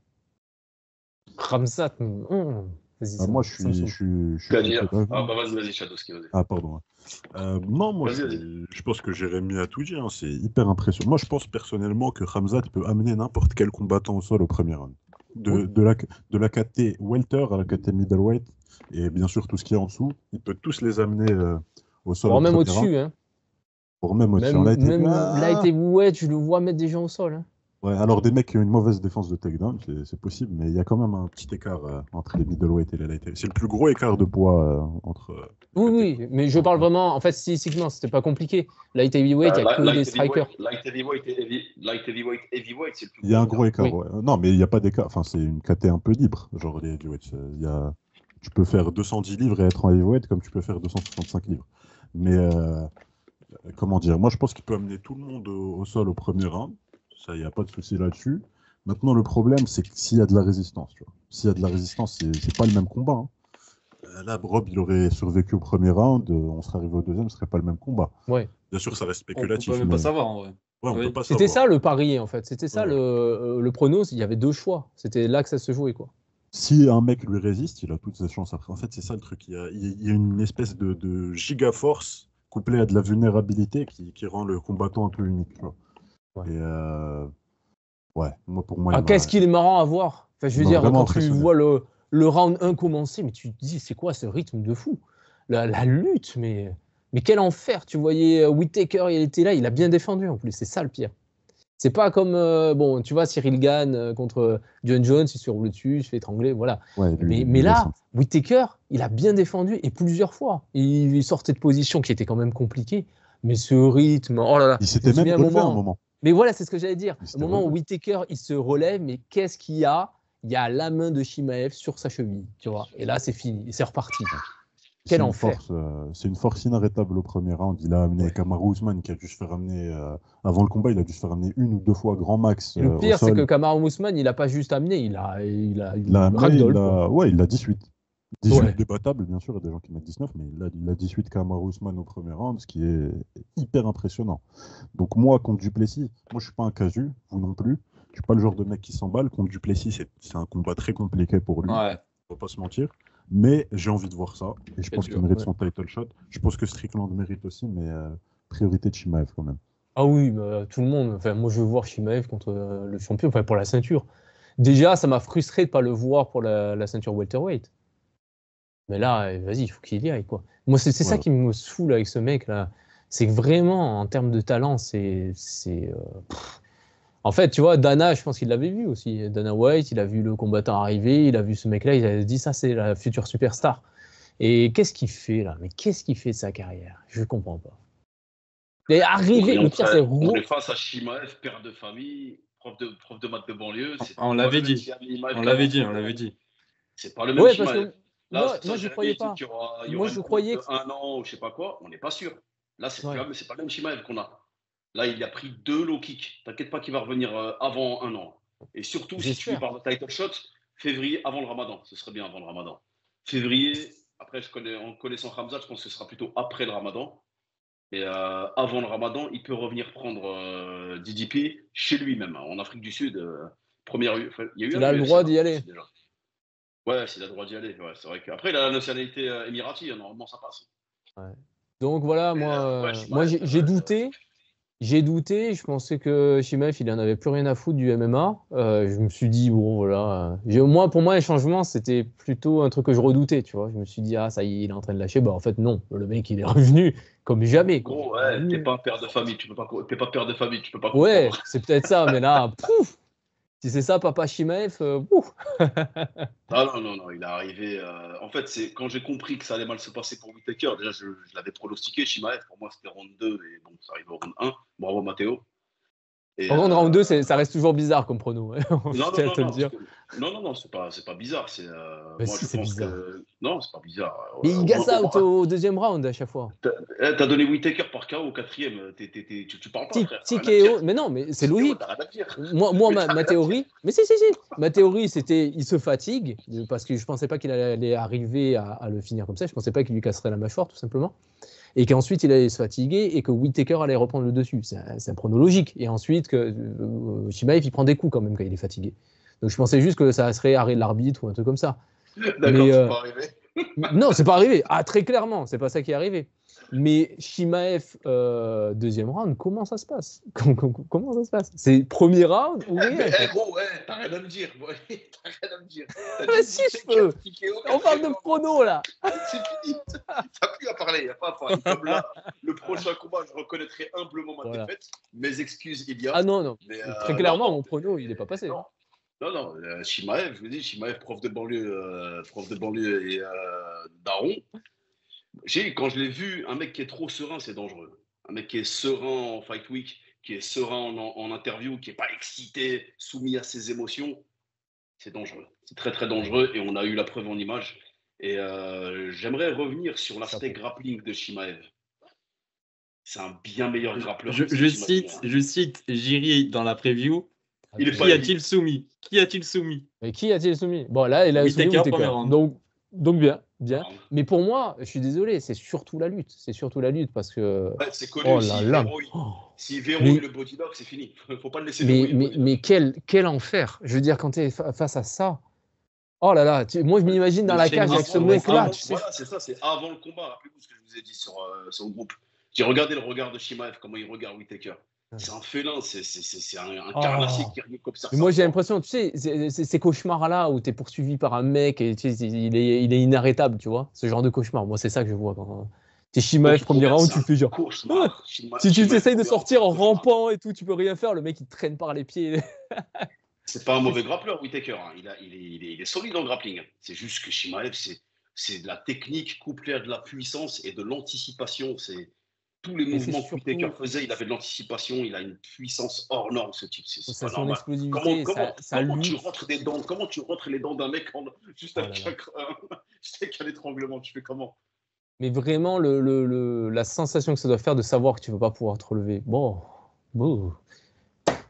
Speaker 1: Khamzat.
Speaker 2: Moi, je suis
Speaker 4: vas-y, Shadowski.
Speaker 2: Ah, pardon. Non, moi, je pense que Jérémy a tout dit. Hein, c'est hyper impressionnant. Moi, je pense personnellement que Khamzat peut amener n'importe quel combattant au sol au premier round. De la KT welter à la KT middleweight et bien sûr tout ce qui est en dessous, il peut tous les amener au sol.
Speaker 1: Même au-dessus. Hein.
Speaker 2: Même au-dessus.
Speaker 1: Même light heavyweight, je le vois mettre des gens au sol. Hein.
Speaker 2: Ouais, alors des mecs qui ont une mauvaise défense de takedown, c'est possible, mais il y a quand même un petit écart entre les middleweight et les light heavyweight. C'est le plus gros écart de poids entre.
Speaker 1: Oui, mais je parle vraiment. En fait, statistiquement, c'était pas compliqué. Light heavyweight, il y a que des strikers.
Speaker 4: Light heavyweight, heavyweight, c'est le plus gros.
Speaker 2: Il y a un gros écart, ouais. Non, mais il n'y a pas d'écart. Enfin, c'est une KT un peu libre, genre les heavyweights. Tu peux faire 210 livres et être en heavyweight comme tu peux faire 265 livres. Mais comment dire, moi je pense qu'il peut amener tout le monde au sol au premier round. Ça, il n'y a pas de souci là-dessus. Maintenant, le problème, c'est que s'il y a de la résistance, tu vois. S'il y a de la résistance, c'est pas le même combat. Hein. Là, Rob, il aurait survécu au premier round, on serait arrivé au deuxième, ce serait pas le même combat.
Speaker 1: Ouais.
Speaker 2: Bien sûr, ça reste spéculatif.
Speaker 3: On peut même pas savoir, en vrai.
Speaker 2: Ouais, on peut pas
Speaker 1: C'était
Speaker 2: savoir.
Speaker 1: ça le pari, en fait. C'était ça le pronos. Il y avait 2 choix. C'était là que ça se jouait, quoi.
Speaker 2: Si un mec lui résiste, il a toutes ses chances après. En fait, c'est ça le truc. Il y a une espèce de giga force couplée à de la vulnérabilité qui rend le combattant un peu unique, tu vois. Ouais. Et Ouais, moi, pour moi,
Speaker 1: Ah, qu'est-ce qu'il est marrant à voir. Enfin, je veux
Speaker 2: m'a
Speaker 1: dire,
Speaker 2: vraiment
Speaker 1: quand tu
Speaker 2: impressionné.
Speaker 1: vois le round 1 commencer, mais tu te dis, c'est quoi ce rythme de fou? La lutte, mais quel enfer. Tu voyais Whittaker, il était là, il a bien défendu en plus, c'est ça le pire. C'est pas comme, bon, tu vois, Cyril Gane contre John Jones, il se roule dessus, il se fait étrangler, voilà.
Speaker 2: Ouais,
Speaker 1: Mais
Speaker 2: lui,
Speaker 1: là, Whittaker, il a bien défendu et plusieurs fois. Il sortait de position qui était quand même compliquée, mais ce rythme, oh là là.
Speaker 2: il
Speaker 1: Je
Speaker 2: s'était
Speaker 1: me
Speaker 2: même
Speaker 1: souviens
Speaker 2: relevé à un moment.
Speaker 1: Mais voilà, c'est ce que j'allais dire.
Speaker 2: Il
Speaker 1: Au
Speaker 2: s'était
Speaker 1: moment où
Speaker 2: relevé.
Speaker 1: Whittaker, il se relève, mais qu'est-ce qu'il y a? Il y a la main de Chimaev sur sa cheville, tu vois. Et là, c'est fini, c'est reparti.
Speaker 2: C'est
Speaker 1: Quel
Speaker 2: une
Speaker 1: enfer.
Speaker 2: force, c'est une force inarrêtable au premier round. Il a amené
Speaker 1: Ouais.
Speaker 2: Kamaru Usman qui a dû se faire amener avant le combat, il a dû se faire amener 1 ou 2 fois grand max
Speaker 1: Et le
Speaker 2: au
Speaker 1: pire, c'est
Speaker 2: sol.
Speaker 1: que Kamaru Usman, il n'a pas juste amené, il a
Speaker 2: Il l'a amené,
Speaker 1: ragdoll, quoi.
Speaker 2: ouais, il a 18. 18
Speaker 1: Ouais.
Speaker 2: débattables, bien sûr, il y a des gens qui mettent 19, mais il a 18 Kamaru Usman au premier round, ce qui est hyper impressionnant. Donc moi, contre Duplessis, moi je suis pas un casu, vous non plus. Je suis pas le genre de mec qui s'emballe. Contre Duplessis, c'est un combat très compliqué pour lui,
Speaker 5: Ouais.
Speaker 2: on va pas se mentir. Mais j'ai envie de voir ça, et je
Speaker 5: C'est
Speaker 2: pense qu'il
Speaker 5: dur,
Speaker 2: mérite
Speaker 1: ouais.
Speaker 2: son title shot. Je pense que Strickland mérite aussi, mais priorité de Chimaev quand même.
Speaker 1: Ah oui, bah, tout le monde. Enfin, moi, je veux voir Chimaev contre le champion, enfin, pour la ceinture. Déjà, ça m'a frustré de ne pas le voir pour la ceinture welterweight. Mais là, vas-y, il faut qu'il y aille, quoi. Moi, c'est ça
Speaker 2: Ouais.
Speaker 1: qui me saoule avec ce mec-là. C'est que vraiment, en termes de talent, En fait, tu vois, Dana, je pense qu'il l'avait vu aussi. Dana White, il a vu le combattant arriver, il a vu ce mec-là, il a dit, ça, c'est la future superstar. Et qu'est-ce qu'il fait, là? Mais qu'est-ce qu'il fait de sa carrière? Je ne comprends pas. Il est arrivé, le pire, c'est
Speaker 4: On est face à Chimaev, père de famille, prof de maths de banlieue.
Speaker 5: On l'avait dit. On l'avait dit.
Speaker 4: C'est pas le même
Speaker 1: Ouais, parce
Speaker 4: Chimaev.
Speaker 1: que
Speaker 4: Là,
Speaker 1: moi, j'y croyais pas.
Speaker 4: qu'il y aura
Speaker 1: Moi,
Speaker 4: une
Speaker 1: je
Speaker 4: pause
Speaker 1: croyais
Speaker 4: de
Speaker 1: que...
Speaker 4: 1 an ou je sais pas quoi, on n'est pas sûr. Là, c'est
Speaker 1: Ouais.
Speaker 4: pas le même Chimaev qu'on a. Là, il a pris 2 low kicks. T'inquiète pas qu'il va revenir avant 1 an. Et surtout, si tu lui
Speaker 1: J'espère.
Speaker 4: parles de title shot, février avant le ramadan. Ce serait bien avant le ramadan. Février, après, en connaissant Khamzat, je pense que ce sera plutôt après le ramadan. Et avant le ramadan, il peut revenir prendre DDP chez lui même, en Afrique du Sud. Il y a eu
Speaker 1: Il
Speaker 4: un
Speaker 1: a le
Speaker 4: UFC
Speaker 1: droit d'y
Speaker 4: là-bas
Speaker 1: aller.
Speaker 4: aussi, déjà. Ouais, s'il a le droit d'y aller. Ouais, c'est vrai qu'après, il a la nationalité émirati, normalement ça passe.
Speaker 1: Ouais. Donc voilà,
Speaker 4: Mais,
Speaker 1: moi,
Speaker 4: Chimaev,
Speaker 1: j'ai douté. J'ai douté, je pensais que Chimaev, il en avait plus rien à foutre du MMA. Je me suis dit, bon, voilà. Pour moi, les changements, c'était plutôt un truc que je redoutais, tu vois. Je me suis dit, ah, ça y est, il est en train de lâcher. Bah, en fait, non. Le mec, il est revenu comme jamais, quoi.
Speaker 4: Gros, ouais, t'es pas un père de famille, t'es pas père de famille, tu peux pas
Speaker 1: Ouais,
Speaker 4: comprendre.
Speaker 1: c'est peut-être ça, mais là, pouf! Si c'est ça, papa Chimaev, pouf!
Speaker 4: Ah non, il est arrivé. En fait, c'est quand j'ai compris que ça allait mal se passer pour Whittaker, déjà je l'avais pronostiqué, Chimaev, pour moi c'était round 2, mais bon, ça arrive au round 1. Bravo Matteo. Et,
Speaker 1: Par contre, round 2, ça reste toujours bizarre comme prono. Je tiens à te le dire.
Speaker 4: non, c'est pas bizarre.
Speaker 1: Mais
Speaker 4: Moi
Speaker 1: si,
Speaker 4: je
Speaker 1: c'est
Speaker 4: pense
Speaker 1: bizarre.
Speaker 4: que non, c'est pas bizarre.
Speaker 1: Mais il gaze out au deuxième round à chaque fois.
Speaker 4: T'as donné Whittaker par KO au 4e. Tu parles pas, frère. T'as rien à
Speaker 1: TKO,
Speaker 4: dire.
Speaker 1: mais non, mais c'est
Speaker 4: TKO,
Speaker 1: logique.
Speaker 4: t'as rien à dire.
Speaker 1: Moi
Speaker 4: Mais t'as
Speaker 1: ma
Speaker 4: rien à
Speaker 1: théorie,
Speaker 4: dire.
Speaker 1: mais si, ma théorie, c'était il se fatigue, parce que je pensais pas qu'il allait arriver à le finir comme ça, je pensais pas qu'il lui casserait la mâchoire, tout simplement, et qu'ensuite il allait se fatiguer et que Whittaker allait reprendre le dessus. C'est un prono logique. Et ensuite, que Chimaev, il prend des coups quand même quand il est fatigué. Donc je pensais juste que ça serait arrêt de l'arbitre ou un truc comme ça.
Speaker 4: D'accord, c'est pas arrivé.
Speaker 1: Non, c'est pas arrivé. Ah, très clairement, c'est pas ça qui est arrivé. Mais Chimaev, deuxième round, comment ça se passe? Comment ça se passe? C'est premier round ou rien?
Speaker 4: Mais gros, ouais, t'as rien à me dire. Ouais, t'as rien à me dire.
Speaker 1: Mais si je peux. On parle de prono là.
Speaker 4: C'est fini. T'as plus à parler. Y a pas à parler. Comme là, le prochain combat, je reconnaîtrai humblement ma défaite. Mes excuses, il y a.
Speaker 1: Ah non. Mais, très clairement, mon prono, il n'est pas passé.
Speaker 4: Non, Chimaev, je vous dis, Chimaev, prof de banlieue et daron. Quand je l'ai vu, un mec qui est trop serein, c'est dangereux. Un mec qui est serein en fight week, qui est serein en interview, qui n'est pas excité, soumis à ses émotions, c'est dangereux. C'est très, très dangereux et on a eu la preuve en image. Et j'aimerais revenir sur l'aspect grappling de Chimaev. C'est un bien meilleur grappleur.
Speaker 5: Je cite Jiri dans la preview.
Speaker 4: Qui
Speaker 5: a-t-il soumis?
Speaker 1: Mais qui a-t-il soumis? Bon, là, il a soumis Whittaker. Donc bien. Mais pour moi, je suis désolé, c'est surtout la lutte. Parce que.
Speaker 4: Ouais, c'est connu. Si verrouille le body lock, c'est fini. Faut pas le laisser verrouiller.
Speaker 1: Mais quel enfer. Je veux dire, quand tu es face à ça. Oh là là, moi je m'imagine dans la cage avec ce mec-là.
Speaker 4: Voilà, c'est ça, c'est avant le combat. Rappelez-vous ce que je vous ai dit sur le groupe. J'ai regardé le regard de Chimaev, comment il regarde Whittaker. C'est un félin, c'est un
Speaker 1: Oh.
Speaker 4: carnassier qui arrive comme ça.
Speaker 1: Mais moi, j'ai l'impression, tu sais, ces cauchemars-là où tu es poursuivi par un mec et tu sais, il est inarrêtable, tu vois. Ce genre de cauchemar. Moi, c'est ça que je vois quand. T'es Shimaev, premier round, tu fais genre.
Speaker 4: Cauchemar.
Speaker 1: Si tu t'essayes de sortir en rampant et tout, tu peux rien faire. Le mec, il te traîne par les pieds.
Speaker 4: C'est pas un mauvais grappleur, Whittaker. Hein. Il est solide en grappling. C'est juste que Shimaev, c'est de la technique couplée à de la puissance et de l'anticipation. C'est tous les
Speaker 1: Mais c'est
Speaker 4: mouvements que
Speaker 1: surtout-
Speaker 4: Whittaker faisait, il avait de l'anticipation. Il a une puissance hors norme, ce type. C'est
Speaker 1: Ça,
Speaker 4: pas
Speaker 1: son
Speaker 4: normal.
Speaker 1: explosivité, ça
Speaker 4: Comment tu
Speaker 1: lutte.
Speaker 4: rentres des dents, comment tu rentres les dents d'un mec juste
Speaker 1: Oh
Speaker 4: avec
Speaker 1: là
Speaker 4: juste avec un étranglement? Tu fais comment?
Speaker 1: Mais vraiment, la sensation que ça doit faire de savoir que tu ne vas pas pouvoir te relever. Bon.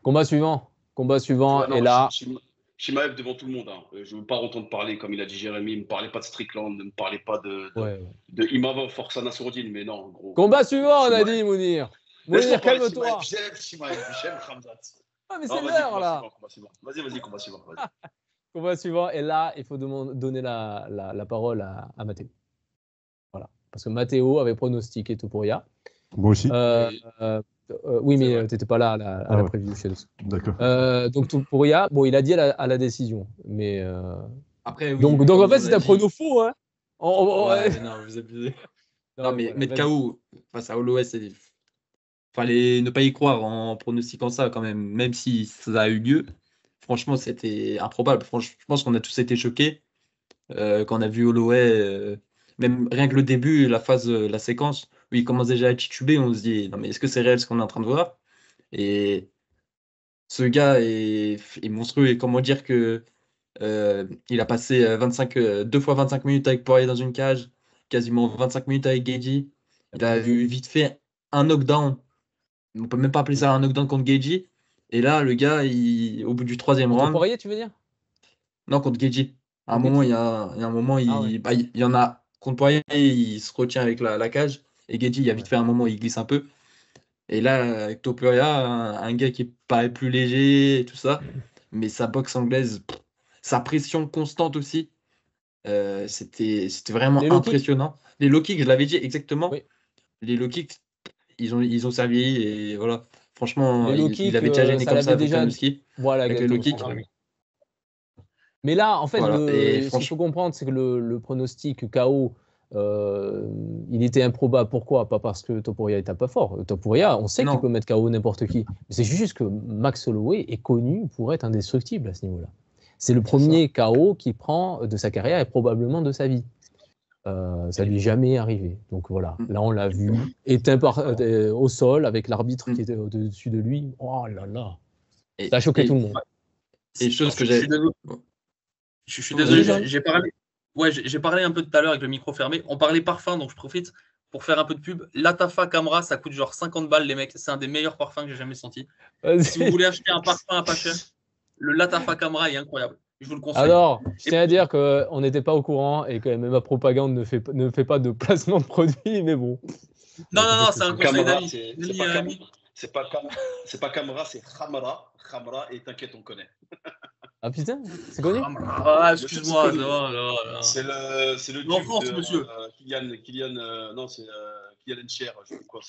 Speaker 1: Combat suivant.
Speaker 4: Ouais, non,
Speaker 1: Et là,
Speaker 4: Shimaev devant tout le monde. Hein. Je ne veux pas entendre parler, comme il a dit Jérémy, ne me parlez pas de Strickland, ne me parlez pas
Speaker 1: ouais.
Speaker 4: de Imavov, Forza Nassourdine, mais non, gros.
Speaker 1: Combat suivant, on a
Speaker 4: Shimaev.
Speaker 1: dit, Mounir.
Speaker 4: Laisse-moi
Speaker 1: Mounir,
Speaker 4: parler de
Speaker 1: calme-toi.
Speaker 4: Shimaev. J'aime Shimaev, j'aime Khamzat.
Speaker 1: Ah, mais
Speaker 4: Non,
Speaker 1: c'est
Speaker 4: vas-y,
Speaker 1: l'heure,
Speaker 4: combat
Speaker 1: là.
Speaker 4: suivant, combat suivant. Vas-y, combat suivant. Vas-y.
Speaker 1: Combat suivant. Et là, il faut donner la parole à Mathéo. Voilà. Parce que Mathéo avait pronostiqué Topuria.
Speaker 2: Moi aussi.
Speaker 1: Oui,
Speaker 5: C'est
Speaker 1: mais
Speaker 5: vrai.
Speaker 1: tu n'étais pas là à la
Speaker 2: ouais.
Speaker 1: preview chez nous.
Speaker 2: D'accord.
Speaker 1: Donc Topuria, bon, il a dit à la décision. Mais
Speaker 3: Après, oui,
Speaker 1: donc
Speaker 3: comme
Speaker 1: en fait,
Speaker 3: on
Speaker 1: c'est
Speaker 3: l'a
Speaker 1: un
Speaker 3: dit.
Speaker 1: prono faux, hein.
Speaker 3: Ouais, mais non, vous abusez. Non, mais
Speaker 1: voilà,
Speaker 3: mettre
Speaker 1: vas-y.
Speaker 3: KO face à Holloway, fallait ne pas y croire en pronostiquant ça quand même si ça a eu lieu. Franchement, c'était improbable. Je pense qu'on a tous été choqués quand on a vu Holloway, même rien que le début, la séquence où il commence déjà à tituber, on se dit non mais est-ce que c'est réel ce qu'on est en train de voir? Et ce gars est monstrueux. Et comment dire que il a passé 2 fois 25 minutes avec Poirier dans une cage, quasiment 25 minutes avec Gaethje. Il a eu vite fait un knockdown. On peut même pas appeler ça un knockdown contre Gaethje. Et là, le gars, au bout du 3e
Speaker 1: Contre
Speaker 3: round,
Speaker 1: Poirier, tu veux dire?
Speaker 3: non, contre Gaethje. À un
Speaker 1: Contre
Speaker 3: moment,
Speaker 1: Gaethje.
Speaker 3: il y a un moment,
Speaker 1: ouais.
Speaker 3: il y en a contre Poirier, il se retient avec la cage. Et Gaethje, il y a vite fait un moment, il glisse un peu. Et là, avec Topuria, un gars qui paraît plus léger et tout ça, mais sa boxe anglaise, sa pression constante aussi, c'était vraiment
Speaker 1: Les low kicks.
Speaker 3: impressionnant. Les low kicks, je l'avais dit exactement.
Speaker 1: Oui.
Speaker 3: Les low kicks, ils ont servi et voilà. Franchement,
Speaker 1: Les low
Speaker 3: il
Speaker 1: kicks,
Speaker 3: avait déjà gêné
Speaker 1: ça
Speaker 3: comme ça
Speaker 1: l'avait
Speaker 3: avec
Speaker 1: déjà.
Speaker 3: Volkanovski.
Speaker 1: Voilà,
Speaker 3: Avec les low
Speaker 1: exactement.
Speaker 3: kicks.
Speaker 1: Mais là, en fait,
Speaker 3: Voilà. Et
Speaker 1: ce qu'il faut comprendre, c'est que le pronostic KO, il était improbable. Pourquoi? Pas parce que Topuria est pas fort. Topuria, on sait
Speaker 3: Non.
Speaker 1: qu'il peut mettre KO n'importe qui. Mais c'est juste que Max Holloway est connu pour être indestructible à ce niveau-là. C'est le premier KO qu'il prend de sa carrière et probablement de sa vie. Ça lui est jamais arrivé. Donc voilà, là on l'a vu, éteint au sol avec l'arbitre qui était au-dessus de lui. Oh là là, ça a choqué tout le monde.
Speaker 3: Et chose que
Speaker 5: Je suis
Speaker 3: j'ai.
Speaker 5: désolé. Je suis désolé,
Speaker 1: Vas-y,
Speaker 5: j'ai parlé. Ouais, j'ai parlé un peu tout à l'heure avec le micro fermé. On parlait parfum, donc je profite pour faire un peu de pub. Latafa Camra, ça coûte genre 50 balles, les mecs. C'est un des meilleurs parfums que j'ai jamais senti. Si vous voulez acheter un parfum à pas cher, le Latafa Camra est incroyable. Je vous le conseille.
Speaker 1: Alors, je tiens à dire qu'on n'était pas au courant et que même ma propagande ne fait pas de placement de produit, mais bon.
Speaker 5: Non, c'est un conseil
Speaker 4: Camara,
Speaker 5: d'amis.
Speaker 4: c'est pas Camara, c'est Khamra. Khamra, et t'inquiète, on connaît.
Speaker 1: Ah putain, c'est connu?
Speaker 5: Ah, excuse-moi.
Speaker 4: C'est le
Speaker 5: En
Speaker 4: dupe
Speaker 5: France,
Speaker 4: de
Speaker 5: monsieur.
Speaker 4: Kylian Cher, je sais quoi,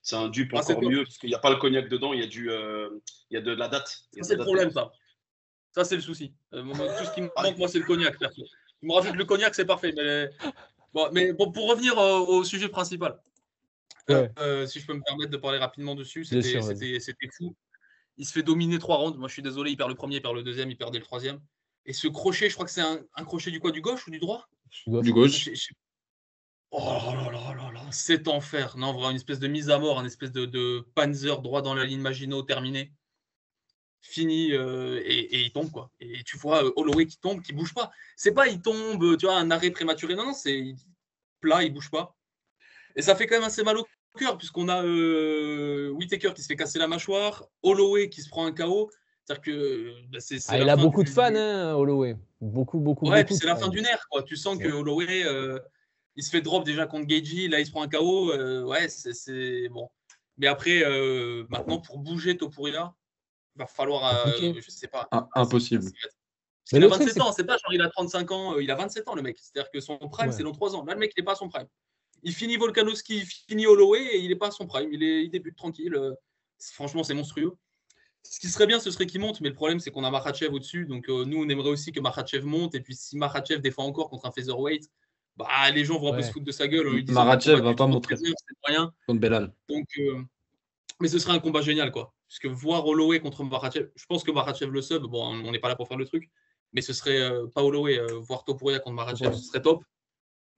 Speaker 4: c'est un dupe
Speaker 5: Ah, c'est
Speaker 4: encore
Speaker 5: quoi?
Speaker 4: mieux parce qu'il n'y a pas le cognac dedans, il y a de la date.
Speaker 5: Ça, c'est le problème, ça. Ça, c'est le souci. Tout ce qui me manque, moi, c'est le cognac. Perso. Tu me rajoutes le cognac, c'est parfait. Mais bon, pour revenir au sujet principal,
Speaker 1: Ouais.
Speaker 5: si je peux me permettre de parler rapidement dessus,
Speaker 1: Bien sûr,
Speaker 5: c'était fou. Il se fait dominer 3 rounds. Moi, je suis désolé, il perd le premier, il perd le deuxième, il perdait le troisième. Et ce crochet, je crois que c'est un crochet du gauche ou du droit?
Speaker 3: Du gauche.
Speaker 5: Oh là, c'est enfer. Non, vraiment, une espèce de mise à mort, une espèce de Panzer droit dans la ligne Maginot terminé. Fini et il tombe, quoi. Et tu vois Holloway qui tombe, qui bouge pas. C'est pas il tombe, tu vois, un arrêt prématuré. Non, c'est plat, il bouge pas. Et ça fait quand même assez mal au cœur, puisqu'on a Whittaker qui se fait casser la mâchoire, Holloway qui se prend un KO. C'est-à-dire que c'est
Speaker 1: il a beaucoup de fans, hein, Holloway. Beaucoup.
Speaker 5: Ouais, puis c'est la fin d'une ère, quoi. Tu sens que Holloway, il se fait drop déjà contre Gaethje, là il se prend un KO. Ouais, c'est bon. Mais après, maintenant, pour bouger Topuria, il va falloir, je sais pas.
Speaker 3: Impossible.
Speaker 5: Parce qu'il a 27 ans, c'est pas genre il a 35 ans, il a 27 ans le mec. C'est-à-dire que son prime, c'est dans 3 ans. Là, le mec, il n'est pas à son prime. Il finit Volkanovski, il finit Holloway et il n'est pas à son prime. Il débute tranquille. franchement, c'est monstrueux. Ce qui serait bien, ce serait qu'il monte, mais le problème, c'est qu'on a Makhachev au-dessus. Donc, nous, on aimerait aussi que Makhachev monte. Et puis, si Makhachev défend encore contre un featherweight, bah, les gens vont un peu se foutre de sa gueule en lui disant
Speaker 3: Makhachev va pas montrer
Speaker 5: c'est rien.
Speaker 3: contre Belal.
Speaker 5: Donc, mais ce serait un combat génial, quoi. Parce que voir Holloway contre Makhachev, je pense que Makhachev le sub, bon, on n'est pas là pour faire le truc, mais ce serait pas Holloway, voir Topuria contre Makhachev, ce serait top.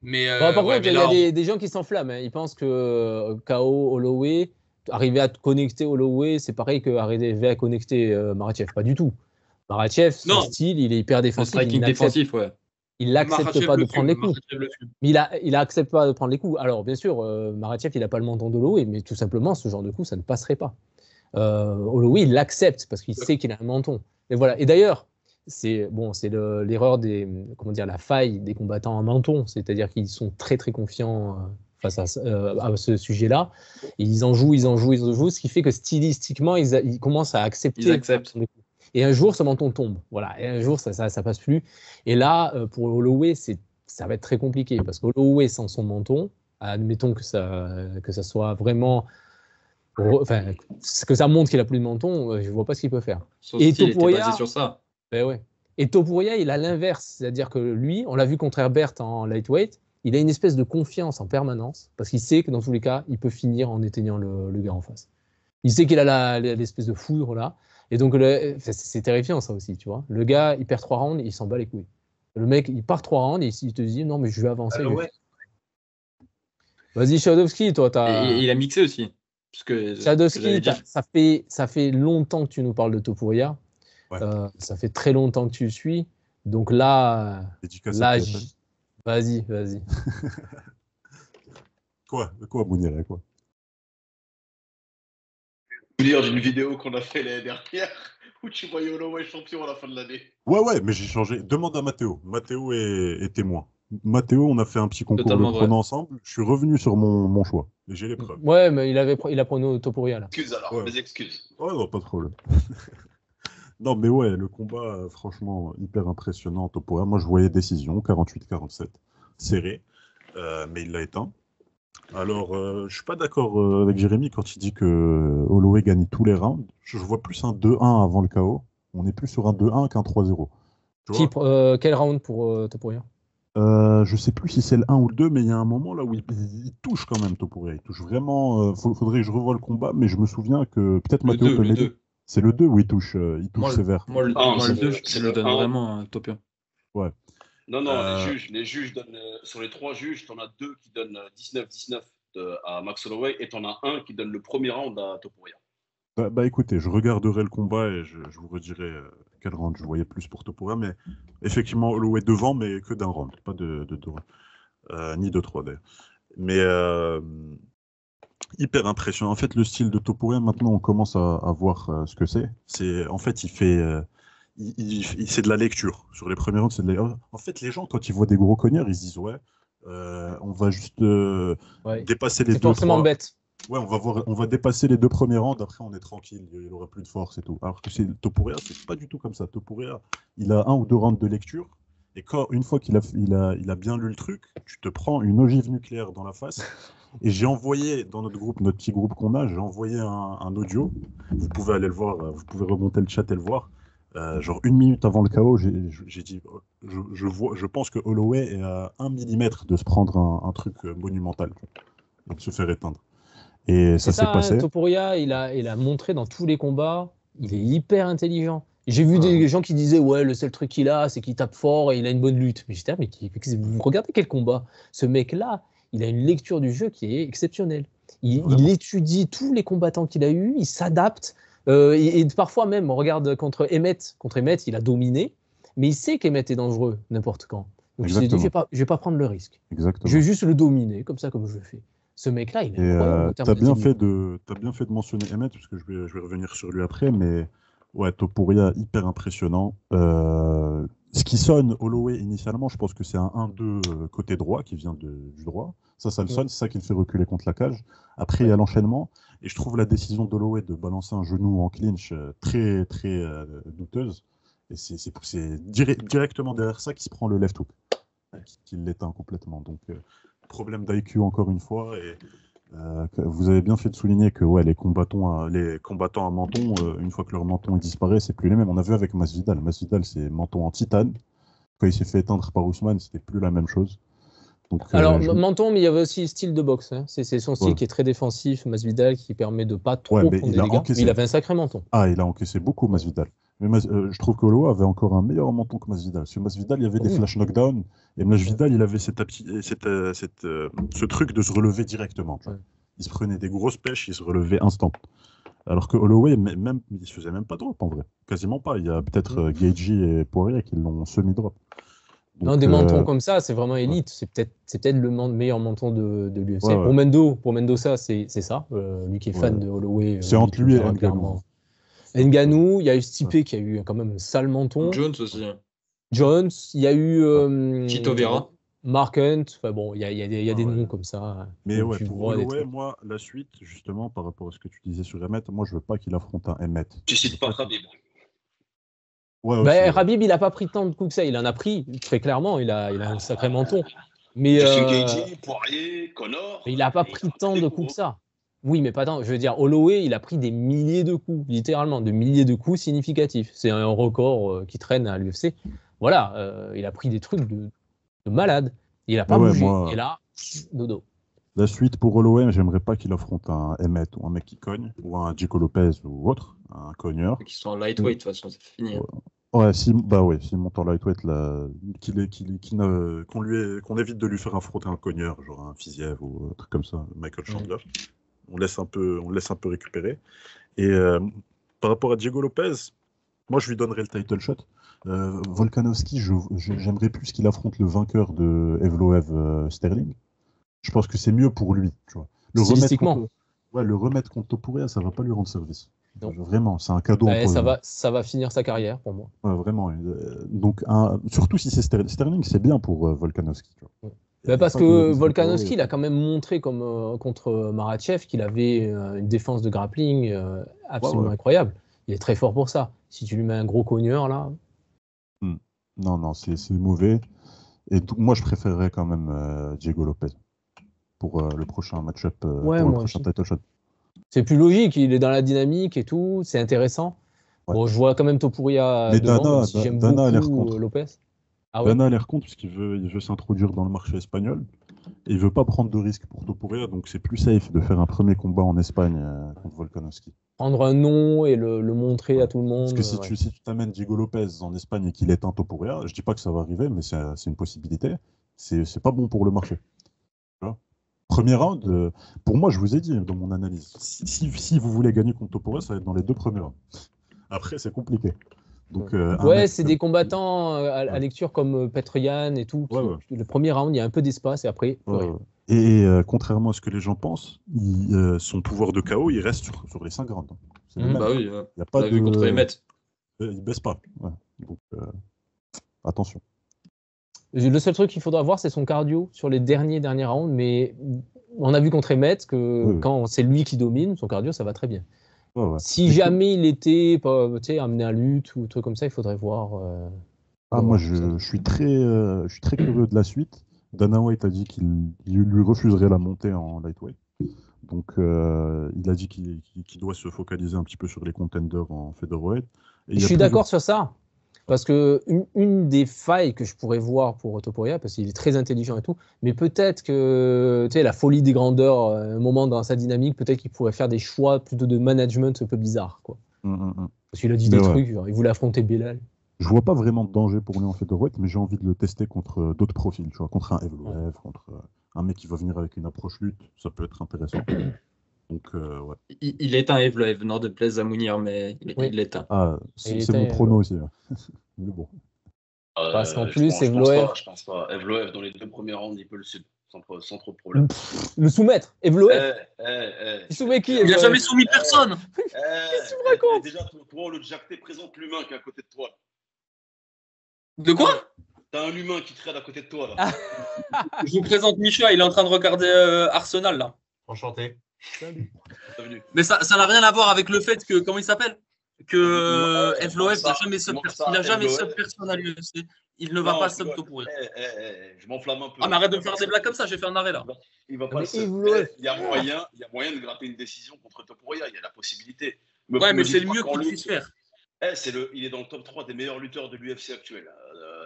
Speaker 5: Mais,
Speaker 1: Par contre,
Speaker 5: ouais,
Speaker 1: il y a des gens qui s'enflamment. Hein. Ils pensent que KO Holloway, arriver à connecter Holloway, c'est pareil qu'arriver à connecter Makhachev. Pas du tout. Makhachev, son style, il est hyper défensif.
Speaker 3: Le striking défensif, ouais.
Speaker 1: Il n'accepte pas de prendre les coups. Mais il accepte pas de prendre les coups. Alors, bien sûr, Makhachev, il n'a pas le menton d'Holloway, mais tout simplement, ce genre de coup, ça ne passerait pas. Holloway, il l'accepte parce qu'il sait qu'il a un menton. Et voilà. Et d'ailleurs, c'est l'erreur la faille des combattants en menton. C'est-à-dire qu'ils sont très, très confiants face à ce sujet-là. Et ils en jouent, ce qui fait que stylistiquement, ils commencent à accepter.
Speaker 3: Ils acceptent.
Speaker 1: Et un jour, ce menton tombe. Voilà. Et un jour, ça passe plus. Et là, pour Holloway, ça va être très compliqué parce qu'Holloway sans son menton, admettons que ça soit vraiment, que ça montre qu'il a plus de menton, je vois pas ce qu'il peut faire.
Speaker 3: Son style était basé sur ça.
Speaker 1: Ben ouais. Et Topuria, il a l'inverse, c'est-à-dire que lui, on l'a vu contre Herbert en lightweight, il a une espèce de confiance en permanence parce qu'il sait que dans tous les cas, il peut finir en éteignant le gars en face. Il sait qu'il a l'espèce de foudre là. Et donc, c'est terrifiant ça aussi, tu vois. Le gars, il perd 3 rounds, il s'en bat les couilles. Le mec, il part 3 rounds et il te dit non, mais je vais avancer.
Speaker 4: Ouais.
Speaker 1: Vas-y, Shadowski, toi,
Speaker 3: Et il a mixé aussi.
Speaker 1: Shadowski, ça fait longtemps que tu nous parles de Topuria. Ouais. Ça fait très longtemps que tu le suis. Donc là vas-y.
Speaker 2: Quoi, Mounir, quoi?
Speaker 4: Dire d'une vidéo qu'on a fait l'année dernière où tu voyais Holloway champion à la fin de l'année.
Speaker 2: Ouais, mais j'ai changé. Demande à Mathéo. Mathéo est témoin. Mathéo, on a fait un petit concours de pronos ensemble. Je suis revenu sur mon choix. Et j'ai les preuves.
Speaker 1: Ouais, mais il a prono Topuria là.
Speaker 4: Excuse alors, mes excuses.
Speaker 2: Ouais, non, pas de problème. Non, mais ouais, le combat, franchement, hyper impressionnant. Topuria. Moi, je voyais décision, 48-47, serré. Mais il l'a éteint. Alors, je suis pas d'accord avec Jérémy quand il dit que Holloway gagne tous les rounds. Je vois plus un 2-1 avant le KO. On est plus sur un 2-1 qu'un 3-0.
Speaker 1: Quel round pour Topuria?
Speaker 2: Je sais plus si c'est le 1 ou le 2, mais il y a un moment là où il touche quand même Topuria. Il touche vraiment. Faudrait que je revoie le combat, mais je me souviens que peut-être Mathéo peut m'aider. C'est le 2 où il touche sévère.
Speaker 3: Moi, le 2, je le donne vraiment à Topuria.
Speaker 2: Ouais.
Speaker 4: Non, les juges donnent, sur les 3 juges, tu en as 2 qui donnent 19-19 à Max Holloway et tu en as un qui donne le premier round à Topuria.
Speaker 2: Bah écoutez, je regarderai le combat et je vous redirai quel round je voyais plus pour Topuria, mais effectivement Holloway devant, mais que d'un round, pas de 2 rounds, ni de 3 d'ailleurs. Mais hyper impressionnant. En fait, le style de Topuria, maintenant on commence à voir ce que c'est. En fait, il fait... c'est de la lecture. Sur les premiers rounds, c'est de la... En fait, les gens, quand ils voient des gros cogneurs, ils se disent on va juste dépasser les 2. C'est
Speaker 1: forcément bête.
Speaker 2: Ouais, on va dépasser les 2 premiers rounds, après on est tranquille, il n'aura plus de force et tout. Alors que Topuria, c'est pas du tout comme ça. Topuria, il a 1 ou 2 rounds de lecture, et une fois qu'il a bien lu le truc, tu te prends une ogive nucléaire dans la face. Et j'ai envoyé dans notre petit groupe qu'on a, j'ai envoyé un audio. Vous pouvez aller le voir, vous pouvez remonter le chat et le voir. Genre 1 minute avant le KO, j'ai dit, je pense que Holloway est à 1 millimètre de se prendre un truc monumental, de se faire éteindre. Et ça s'est passé.
Speaker 1: Topuria, il a montré dans tous les combats, il est hyper intelligent. J'ai vu des gens qui disaient ouais, le seul truc qu'il a, c'est qu'il tape fort et il a une bonne lutte. Mais j'étais mais vous regardez quel combat? Ce mec-là, il a une lecture du jeu qui est exceptionnelle. Il étudie tous les combattants qu'il a eus, il s'adapte. Et parfois même, on regarde contre Emmett, il a dominé, mais il sait qu'Emmett est dangereux n'importe quand. Donc il s'est dit, je vais pas prendre le risque.
Speaker 2: Exactement.
Speaker 1: Je vais juste le dominer, comme ça, comme je le fais. Ce mec-là, il est incroyable.
Speaker 2: T'as bien fait de mentionner Emmett, parce que je vais revenir sur lui après, mais ouais, Topuria, hyper impressionnant. Ce qui sonne Holloway initialement, je pense que c'est un 1-2 côté droit qui vient du droit. Ça le sonne, c'est ça qui le fait reculer contre la cage. Après, il y a l'enchaînement. Et je trouve la décision d'Holloway de balancer un genou en clinch très, très douteuse. Et c'est directement derrière ça qu'il se prend le left hook, qui l'éteint complètement. Donc, problème d'IQ encore une fois. Et Vous avez bien fait de souligner que les combattants à menton, une fois que leur menton disparaît, c'est plus les mêmes. On a vu avec Masvidal. Masvidal, c'est menton en titane. Quand il s'est fait éteindre par Ousmane, c'était plus la même chose. Donc,
Speaker 1: Alors, menton, mais il y avait aussi le style de boxe. Hein. C'est son style qui est très défensif, Masvidal, qui permet de pas trop prendre des dégâts. Mais il avait un sacré menton.
Speaker 2: Ah, il a encaissé beaucoup, Masvidal. Mais je trouve qu'Holloway avait encore un meilleur menton que Masvidal. Sur Masvidal, il y avait des flash knockdowns. Et Masvidal, il avait ce truc de se relever directement. Tu vois. Il se prenait des grosses pêches, il se relevait instant. Alors que Holloway, même, il se faisait même pas drop en vrai. Quasiment pas. Il y a peut-être Gaethje et Poirier qui l'ont semi-drop. Donc,
Speaker 1: non, des mentons comme ça, c'est vraiment élite. C'est peut-être le meilleur menton de l'UFC. Pour Mendoza, c'est ça. Lui qui est fan de Holloway.
Speaker 2: C'est entre lui et Ngannou.
Speaker 1: Ngannou, il y a eu Stipe qui a eu quand même un sale menton.
Speaker 3: Jones aussi.
Speaker 1: Jones, il y a eu
Speaker 3: Tito Vera.
Speaker 1: Mark Hunt. Enfin bon, il y a des noms comme ça.
Speaker 2: Mais pour Holloway, moi, la suite, justement, par rapport à ce que tu disais sur Emmett, moi, je veux pas qu'il affronte un Emmett.
Speaker 4: Tu cites pas Khabib.
Speaker 1: Khabib, il n'a pas pris tant de coups que ça. Il en a pris, très clairement. Il a un sacré menton. Mais
Speaker 4: Poirier, Connor.
Speaker 1: Mais il n'a pas pris tant de coups que ça. Oui, mais pas tant. Je veux dire, Holloway, il a pris des milliers de coups, littéralement, de milliers de coups significatifs. C'est un record qui traîne à l'UFC. Voilà, il a pris des trucs de malade. Il n'a pas bougé. Et là, dodo.
Speaker 2: La suite pour Holloway, j'aimerais pas qu'il affronte un Emmett ou un mec qui cogne, ou un Diego Lopez ou autre, un cogneur.
Speaker 3: Qui sont en lightweight, de toute façon, c'est fini.
Speaker 2: S'il monte en lightweight, qu'on évite de lui faire affronter un cogneur, genre un Fiziev ou un truc comme ça, Michael Chandler. On laisse un peu récupérer. Et par rapport à Diego Lopez, moi je lui donnerais le title shot. Volkanovski, j'aimerais plus qu'il affronte le vainqueur de Evloev Sterling. Je pense que c'est mieux pour lui. Tu vois. Le remettre contre Topuria, ça va pas lui rendre service. Vraiment, c'est un cadeau.
Speaker 1: Ça va finir sa carrière pour moi.
Speaker 2: Vraiment. Donc, surtout si c'est Sterling, c'est bien pour Volkanovski. Tu vois.
Speaker 1: Parce que Volkanovski, il a quand même montré contre Makhachev qu'il avait une défense de grappling absolument incroyable. Il est très fort pour ça. Si tu lui mets un gros cogneur, là...
Speaker 2: Non, c'est mauvais. Et moi, je préférerais quand même Diego Lopez pour le prochain match-up, pour le prochain title shot.
Speaker 1: C'est plus logique, il est dans la dynamique et tout, c'est intéressant. Bon, je vois quand même Topuria devant, si j'aime beaucoup Lopez.
Speaker 2: Dana a l'air contre puisqu'il veut s'introduire dans le marché espagnol et il veut pas prendre de risques pour Topuria, donc c'est plus safe de faire un premier combat en Espagne contre Volkanovski.
Speaker 1: Prendre un nom et le montrer à tout le monde.
Speaker 2: Parce que si tu t'amènes Diego Lopez en Espagne et qu'il éteint Topuria, je dis pas que ça va arriver, mais c'est une possibilité. C'est pas bon pour le marché. Premier round, pour moi, je vous ai dit dans mon analyse, si vous voulez gagner contre Topuria, ça va être dans les 2 premiers rounds. Après, c'est compliqué. Donc,
Speaker 1: c'est des combattants à lecture comme Petrian et tout. Le premier round, il y a un peu d'espace et après.
Speaker 2: Et contrairement à ce que les gens pensent, son pouvoir de KO, il reste sur les 5 rounds.
Speaker 3: Il y a
Speaker 2: pas de...
Speaker 3: vu contre Emmett.
Speaker 2: Il baisse pas. Donc, attention.
Speaker 1: Le seul truc qu'il faudra voir, c'est son cardio sur les derniers rounds. Mais on a vu contre Emmett que quand c'est lui qui domine, son cardio, ça va très bien. Si jamais il était amené à lutte ou truc comme ça, il faudrait voir.
Speaker 2: Moi, je suis très curieux de la suite. Dana White a dit qu'il lui refuserait la montée en lightweight. Donc, il a dit qu'il doit se focaliser un petit peu sur les contenders en featherweight.
Speaker 1: Je suis d'accord sur ça. Parce que une des failles que je pourrais voir pour Topuria, parce qu'il est très intelligent et tout, mais peut-être que la folie des grandeurs, un moment dans sa dynamique, peut-être qu'il pourrait faire des choix plutôt de management un peu bizarres. Parce qu'il a dit des trucs, genre, il voulait affronter Belal.
Speaker 2: Je vois pas vraiment de danger pour lui en featherweight, mais j'ai envie de le tester contre d'autres profils, tu vois, contre un Evloev, contre un mec qui va venir avec une approche lutte, ça peut être intéressant. Donc,
Speaker 3: il est un Evloev, non de plaise à Mounir, mais il est un.
Speaker 2: C'est mon prono aussi. Mais bon.
Speaker 1: Parce qu'en plus,
Speaker 4: Evloev. Je pense pas. Evloev, dans les 2 premiers rounds, il peut le sud, sans trop de problème.
Speaker 1: Le soumettre, Evloev. Il soumet qui?
Speaker 5: Il n'a jamais soumis personne.
Speaker 1: Qu'est-ce que tu me racontes?
Speaker 4: Déjà, toi, le Jack, présente l'humain qui est à côté de toi.
Speaker 5: De quoi?
Speaker 4: T'as un humain qui traîne à côté de toi, là.
Speaker 5: Je vous présente Micha, il est en train de regarder Arsenal, là.
Speaker 6: Enchanté.
Speaker 4: Salut.
Speaker 5: Mais ça n'a rien à voir avec le fait que, comment il s'appelle? que Evloev n'a jamais
Speaker 4: il
Speaker 5: n'a jamais sub personne à l'UFC. Il ne va pas sub Topuria.
Speaker 4: Je m'enflamme un peu.
Speaker 5: Ah, mais arrête de me faire des blagues comme ça, j'ai fait un arrêt là.
Speaker 4: Il va pas le sub. Il y a moyen de gratter une décision contre Topuria. Il y a la possibilité.
Speaker 5: Ouais, mais c'est le mieux qu'il puisse faire.
Speaker 4: Il est dans le top 3 des meilleurs lutteurs de l'UFC actuel,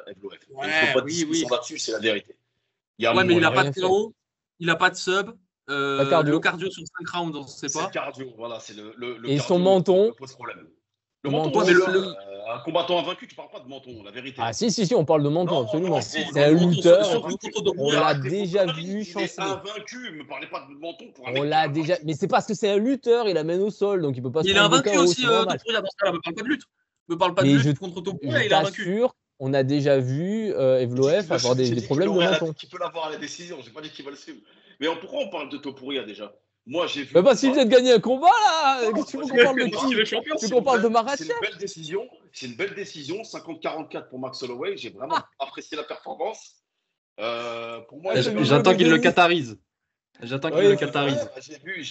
Speaker 4: Evloev.
Speaker 5: Ouais,
Speaker 4: il ne faut pas de discussion là-dessus, c'est la vérité.
Speaker 5: Mais il n'a pas de KO, il n'a pas de sub. Le cardio sur 5 rounds, on ne sait pas.
Speaker 4: C'est le cardio, voilà. C'est le
Speaker 1: et
Speaker 4: cardio
Speaker 1: son menton
Speaker 4: pose problème. Le menton, un combattant invaincu, tu ne parles pas de menton, la vérité.
Speaker 1: Ah si, on parle de menton,
Speaker 4: non,
Speaker 1: absolument.
Speaker 4: Non,
Speaker 1: c'est un lutteur, on l'a déjà vu
Speaker 4: Il est
Speaker 1: chanceler.
Speaker 4: invaincu, ne me parlez pas de menton pour un
Speaker 1: On l'a déjà, mais c'est parce que c'est un lutteur, il amène au sol, donc il peut pas se
Speaker 5: Il est
Speaker 1: prendre
Speaker 5: invaincu
Speaker 1: KO,
Speaker 5: aussi, Topuria, dans ce cas-là, ne me parle pas de lutte. Ne me parle pas de lutte contre Topuria, il est invaincu.
Speaker 1: Sûr, on a déjà vu Evloev avoir des problèmes de menton.
Speaker 4: Qui peut l'avoir à la décision, je n'ai pas dit qu'il va le suivre. Mais pourquoi on parle de Topuria déjà? Moi, j'ai vu.
Speaker 1: Mais parce qu'il vient de gagner un combat là. Tu veux qu'on parle de qui? Tu veux qu'on parle de Makhachev?
Speaker 4: C'est une belle décision. 50-44 pour Max Holloway. J'ai vraiment apprécié la performance. Pour moi,
Speaker 3: j'attends qu'il le qatarise.
Speaker 4: J'ai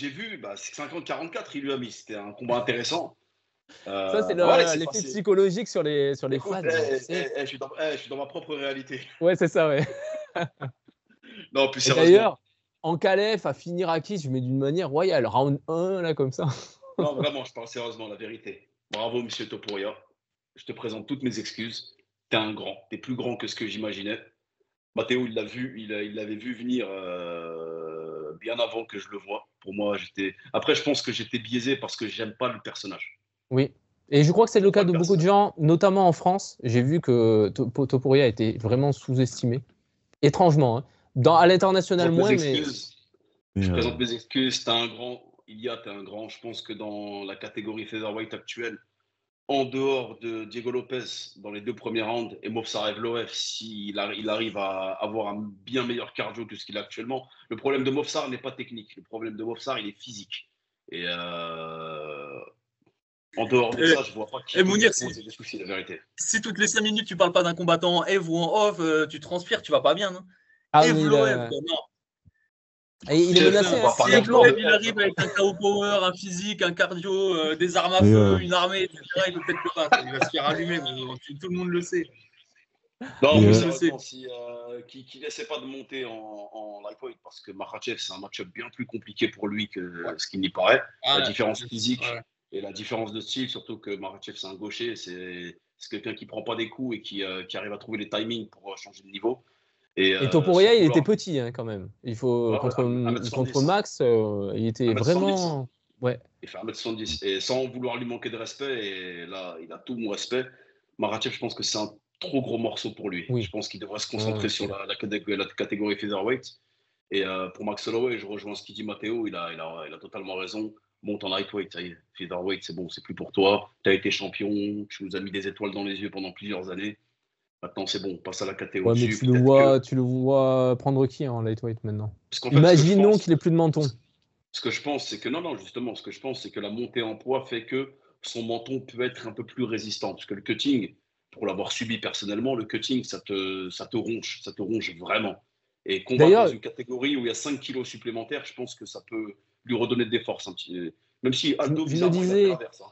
Speaker 4: vu. 50-44, il lui a mis. C'était un combat intéressant.
Speaker 1: Ça, c'est l'effet psychologique sur les fans.
Speaker 4: Je suis dans ma propre réalité.
Speaker 1: Ouais, c'est ça, ouais.
Speaker 4: Non, plus sérieusement.
Speaker 1: D'ailleurs, en Calef, à finir à qui je mets d'une manière royale. Round 1, là, comme ça.
Speaker 4: Non, vraiment, je parle sérieusement, la vérité. Bravo, monsieur Topuria. Je te présente toutes mes excuses. T'es un grand. T'es plus grand que ce que j'imaginais. Mathéo, il l'avait vu venir bien avant que je le voie. Pour moi, Après, je pense que j'étais biaisé parce que j'aime pas le personnage.
Speaker 1: Oui. Et je crois que c'est le cas de beaucoup de gens, notamment en France. J'ai vu que Topuria a été vraiment sous-estimé. Étrangement, hein. À l'international, moins, mais.
Speaker 4: Je présente mes excuses. T'es un grand. T'es un grand. Je pense que dans la catégorie featherweight actuelle, en dehors de Diego Lopez dans les 2 premiers rounds et Movsar Evloev, s'il arrive à avoir un bien meilleur cardio que ce qu'il a actuellement, le problème de Movsar n'est pas technique. Le problème de Movsar, il est physique. Et en dehors de ça, je vois pas qui
Speaker 5: Mounir,
Speaker 4: poser des soucis, la vérité.
Speaker 5: Si toutes les 5 minutes, tu parles pas d'un combattant en Eve ou en off, tu transpires, tu vas pas bien. Evloev, non.
Speaker 1: Il est menacé.
Speaker 5: Si Evloev, il arrive avec un KO power, un physique, un cardio, des armes à feu, une armée, etc., il peut peut-être le battre. Il va se faire allumer, mais tout le monde le sait.
Speaker 4: Non, mais sérieusement, qu'il n'essaie pas de monter en lightweight, parce que Makhachev, c'est un match-up bien plus compliqué pour lui que ce qu'il n'y paraît. La différence physique et la différence de style, surtout que Makhachev, c'est un gaucher, c'est quelqu'un qui ne prend pas des coups et qui arrive à trouver les timings pour changer de niveau. Et
Speaker 1: Topuria, il était petit quand même. Il faut contre Max, il était vraiment. Ouais.
Speaker 4: Il fait 1m70 et sans vouloir lui manquer de respect. Et là, il a tout mon respect. Makhachev, je pense que c'est un trop gros morceau pour lui. Oui. Je pense qu'il devrait se concentrer sur la catégorie featherweight. Et pour Max Holloway, je rejoins ce qu'il dit Mathéo. Il a totalement raison. Monte en lightweight, ça y est. Featherweight, c'est bon, c'est plus pour toi. Tu as été champion. Tu nous as mis des étoiles dans les yeux pendant plusieurs années. Maintenant, c'est bon, on passe à la catégorie.
Speaker 1: Ouais, mais tu le vois prendre qui en lightweight maintenant? Imaginons qu'il ait plus de menton.
Speaker 4: Ce que je pense, c'est que justement, ce que je pense, c'est que la montée en poids fait que son menton peut être un peu plus résistant. Parce que le cutting, pour l'avoir subi personnellement, le cutting, ça te ronge vraiment. Et combattre dans une catégorie où il y a 5 kilos supplémentaires, je pense que ça peut lui redonner des forces un petit. Même si Aldo, bizarrement, il traverse.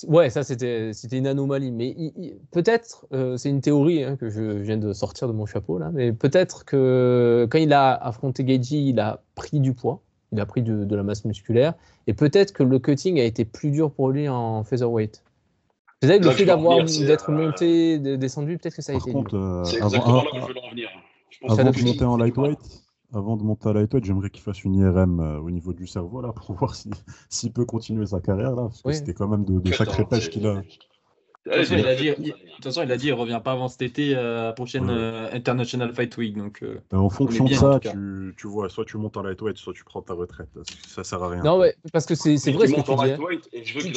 Speaker 1: Ouais, ça c'était une anomalie, mais peut-être, c'est une théorie que je viens de sortir de mon chapeau là, mais peut-être que quand il a affronté Gaethje, il a pris du poids, il a pris de la masse musculaire, et peut-être que le cutting a été plus dur pour lui en featherweight. Peut-être le fait d'être monté, descendu, peut-être que ça a été dur.
Speaker 4: C'est exactement là où je veux en venir.
Speaker 2: Avant de monter en lightweight, j'aimerais qu'il fasse une IRM au niveau du cerveau là, pour voir s'il peut continuer sa carrière là, parce que c'était quand même de sacrées pêches qu'il a.
Speaker 3: De toute façon, il a dit il ne revient pas avant cet été à la prochaine International Fight Week. Donc,
Speaker 2: en fonction de ça, tu vois, soit tu montes en lightweight, soit tu prends ta retraite. Ça sert à rien.
Speaker 1: Non, ouais, parce que c'est vrai ce que tu dis.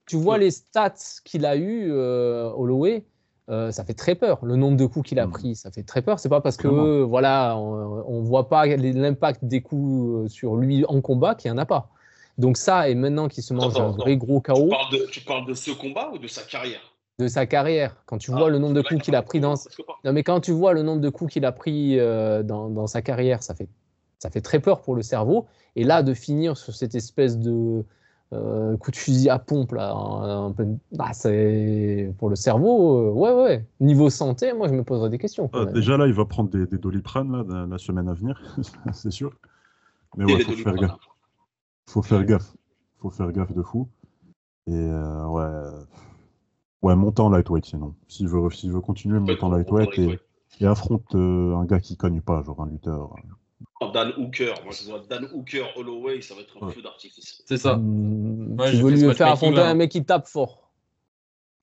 Speaker 1: Tu vois les stats qu'il a eu, Holloway. Ça fait très peur. Le nombre de coups qu'il a pris, ça fait très peur. C'est pas parce que on voit pas l'impact des coups sur lui en combat qu'il y en a pas. Donc ça, et maintenant qu'il se mange un vrai gros KO.
Speaker 4: Tu parles de ce combat ou de sa carrière?
Speaker 1: De sa carrière. Quand tu vois le nombre de coups qu'il a pris quand tu vois le nombre de coups qu'il a pris dans sa carrière, ça fait très peur pour le cerveau. Et là, de finir sur cette espèce de coup de fusil à pompe, là. C'est pour le cerveau. Ouais. Niveau santé, moi, je me poserais des questions. quand même.
Speaker 2: Déjà là, il va prendre des Doliprane là, la semaine à venir, c'est sûr. Mais
Speaker 4: Et
Speaker 2: ouais,
Speaker 4: les
Speaker 2: faut faire
Speaker 4: Doliprane,
Speaker 2: gaffe. Faut faire gaffe. Faut faire gaffe de fou. Et ouais, monter en lightweight sinon. S'il veut continuer, monter en lightweight et affronte un gars qui cogne pas, genre un lutteur.
Speaker 4: Dan Hooker, moi je vois Dan Hooker, Holloway, ça va être un feu d'artifice.
Speaker 5: C'est ça. Ouais,
Speaker 1: Tu
Speaker 5: j'ai
Speaker 1: veux
Speaker 5: fait ce
Speaker 1: lui faire
Speaker 5: matchmaking
Speaker 1: affronter
Speaker 5: là.
Speaker 1: un mec qui tape fort.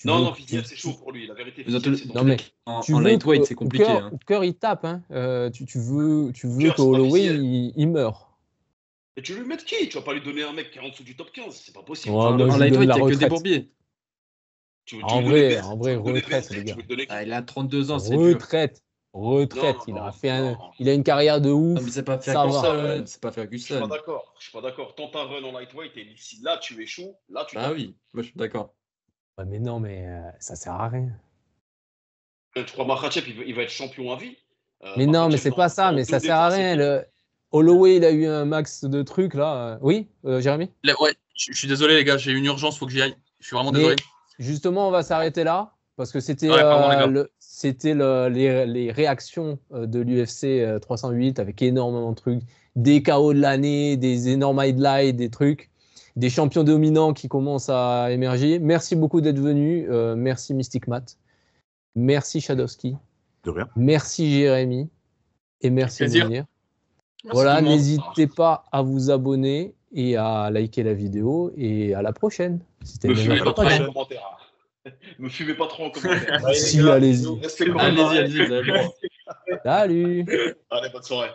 Speaker 4: Non, Fiziev, c'est chaud pour lui, la vérité.
Speaker 3: Mais dans
Speaker 4: Fiziev,
Speaker 3: tous-
Speaker 4: c'est
Speaker 3: dans
Speaker 1: Non, mais
Speaker 3: En lightweight, c'est compliqué. Hein.
Speaker 1: Hooker, il tape. Hein. Tu veux
Speaker 4: Hooker,
Speaker 1: que
Speaker 4: c'est pas
Speaker 1: Holloway,
Speaker 4: Fiziev.
Speaker 1: il meurt.
Speaker 4: Et tu lui mets qui? Tu vas pas lui donner un mec qui est en dessous du top 15, c'est pas possible.
Speaker 1: Ouais,
Speaker 3: En
Speaker 1: moi, je lui donne
Speaker 3: lightweight,
Speaker 1: la
Speaker 3: il n'y a que des
Speaker 1: retraite.
Speaker 3: bourbiers.
Speaker 4: Tu veux
Speaker 1: En
Speaker 4: lui donner
Speaker 1: vrai,
Speaker 4: Benzet,
Speaker 1: en
Speaker 4: tu
Speaker 1: vrai,
Speaker 4: veux lui donner
Speaker 1: retraite,
Speaker 4: Benzet,
Speaker 1: les
Speaker 4: tu
Speaker 1: gars.
Speaker 4: veux lui donner qui?
Speaker 3: Ah, il a 32 ans, c'est dur.
Speaker 1: Retraite. Il
Speaker 4: Non,
Speaker 1: a fait
Speaker 4: non.
Speaker 1: il a une carrière de ouf.
Speaker 3: Non, mais c'est pas
Speaker 1: Ça va.
Speaker 3: Ferguson. C'est pas
Speaker 4: Je suis pas
Speaker 3: Ferguson.
Speaker 4: d'accord. Je suis pas d'accord. Tente un run en lightweight et si là tu échoues, là tu
Speaker 3: Ah oui, moi je suis d'accord.
Speaker 1: Ouais, mais non, mais ça sert à rien.
Speaker 4: Tu crois Makhachev, il va être champion à vie?
Speaker 1: Mais non, mais
Speaker 4: Makhachev,
Speaker 1: c'est pas ça,
Speaker 4: dans
Speaker 1: mais
Speaker 4: deux
Speaker 1: ça sert à
Speaker 4: défenses,
Speaker 1: rien.
Speaker 4: c'est
Speaker 1: Holloway, il a eu un max de trucs là. Oui, Jérémy?
Speaker 5: Ouais, je suis désolé, les gars, j'ai une urgence, faut que j'y aille. Je suis vraiment
Speaker 1: Mais
Speaker 5: désolé.
Speaker 1: justement, on va s'arrêter là parce que c'était
Speaker 5: Ouais, pardon, les gars.
Speaker 1: les réactions de l'UFC 308 avec énormément de trucs, des KO de l'année, des énormes highlights, des trucs, des champions dominants qui commencent à émerger. Merci beaucoup d'être venu. Merci Mystic Matt. Merci Shadowski.
Speaker 2: De rien.
Speaker 1: Merci Jérémy. Et merci
Speaker 5: Plaisir.
Speaker 1: Mounir.
Speaker 5: Merci
Speaker 1: Voilà,
Speaker 5: tout le monde.
Speaker 1: n'hésitez pas à vous abonner et à liker la vidéo. Et à la prochaine. C'était
Speaker 4: Me
Speaker 1: le
Speaker 4: fumez
Speaker 1: meilleur
Speaker 4: pas trop
Speaker 1: podcast.
Speaker 4: en commentaire. Me fumez pas trop en commentaire.
Speaker 1: Si, allez-y.
Speaker 4: Restez
Speaker 3: Allez-y, vous avez le droit.
Speaker 1: Salut.
Speaker 4: Allez, bonne soirée.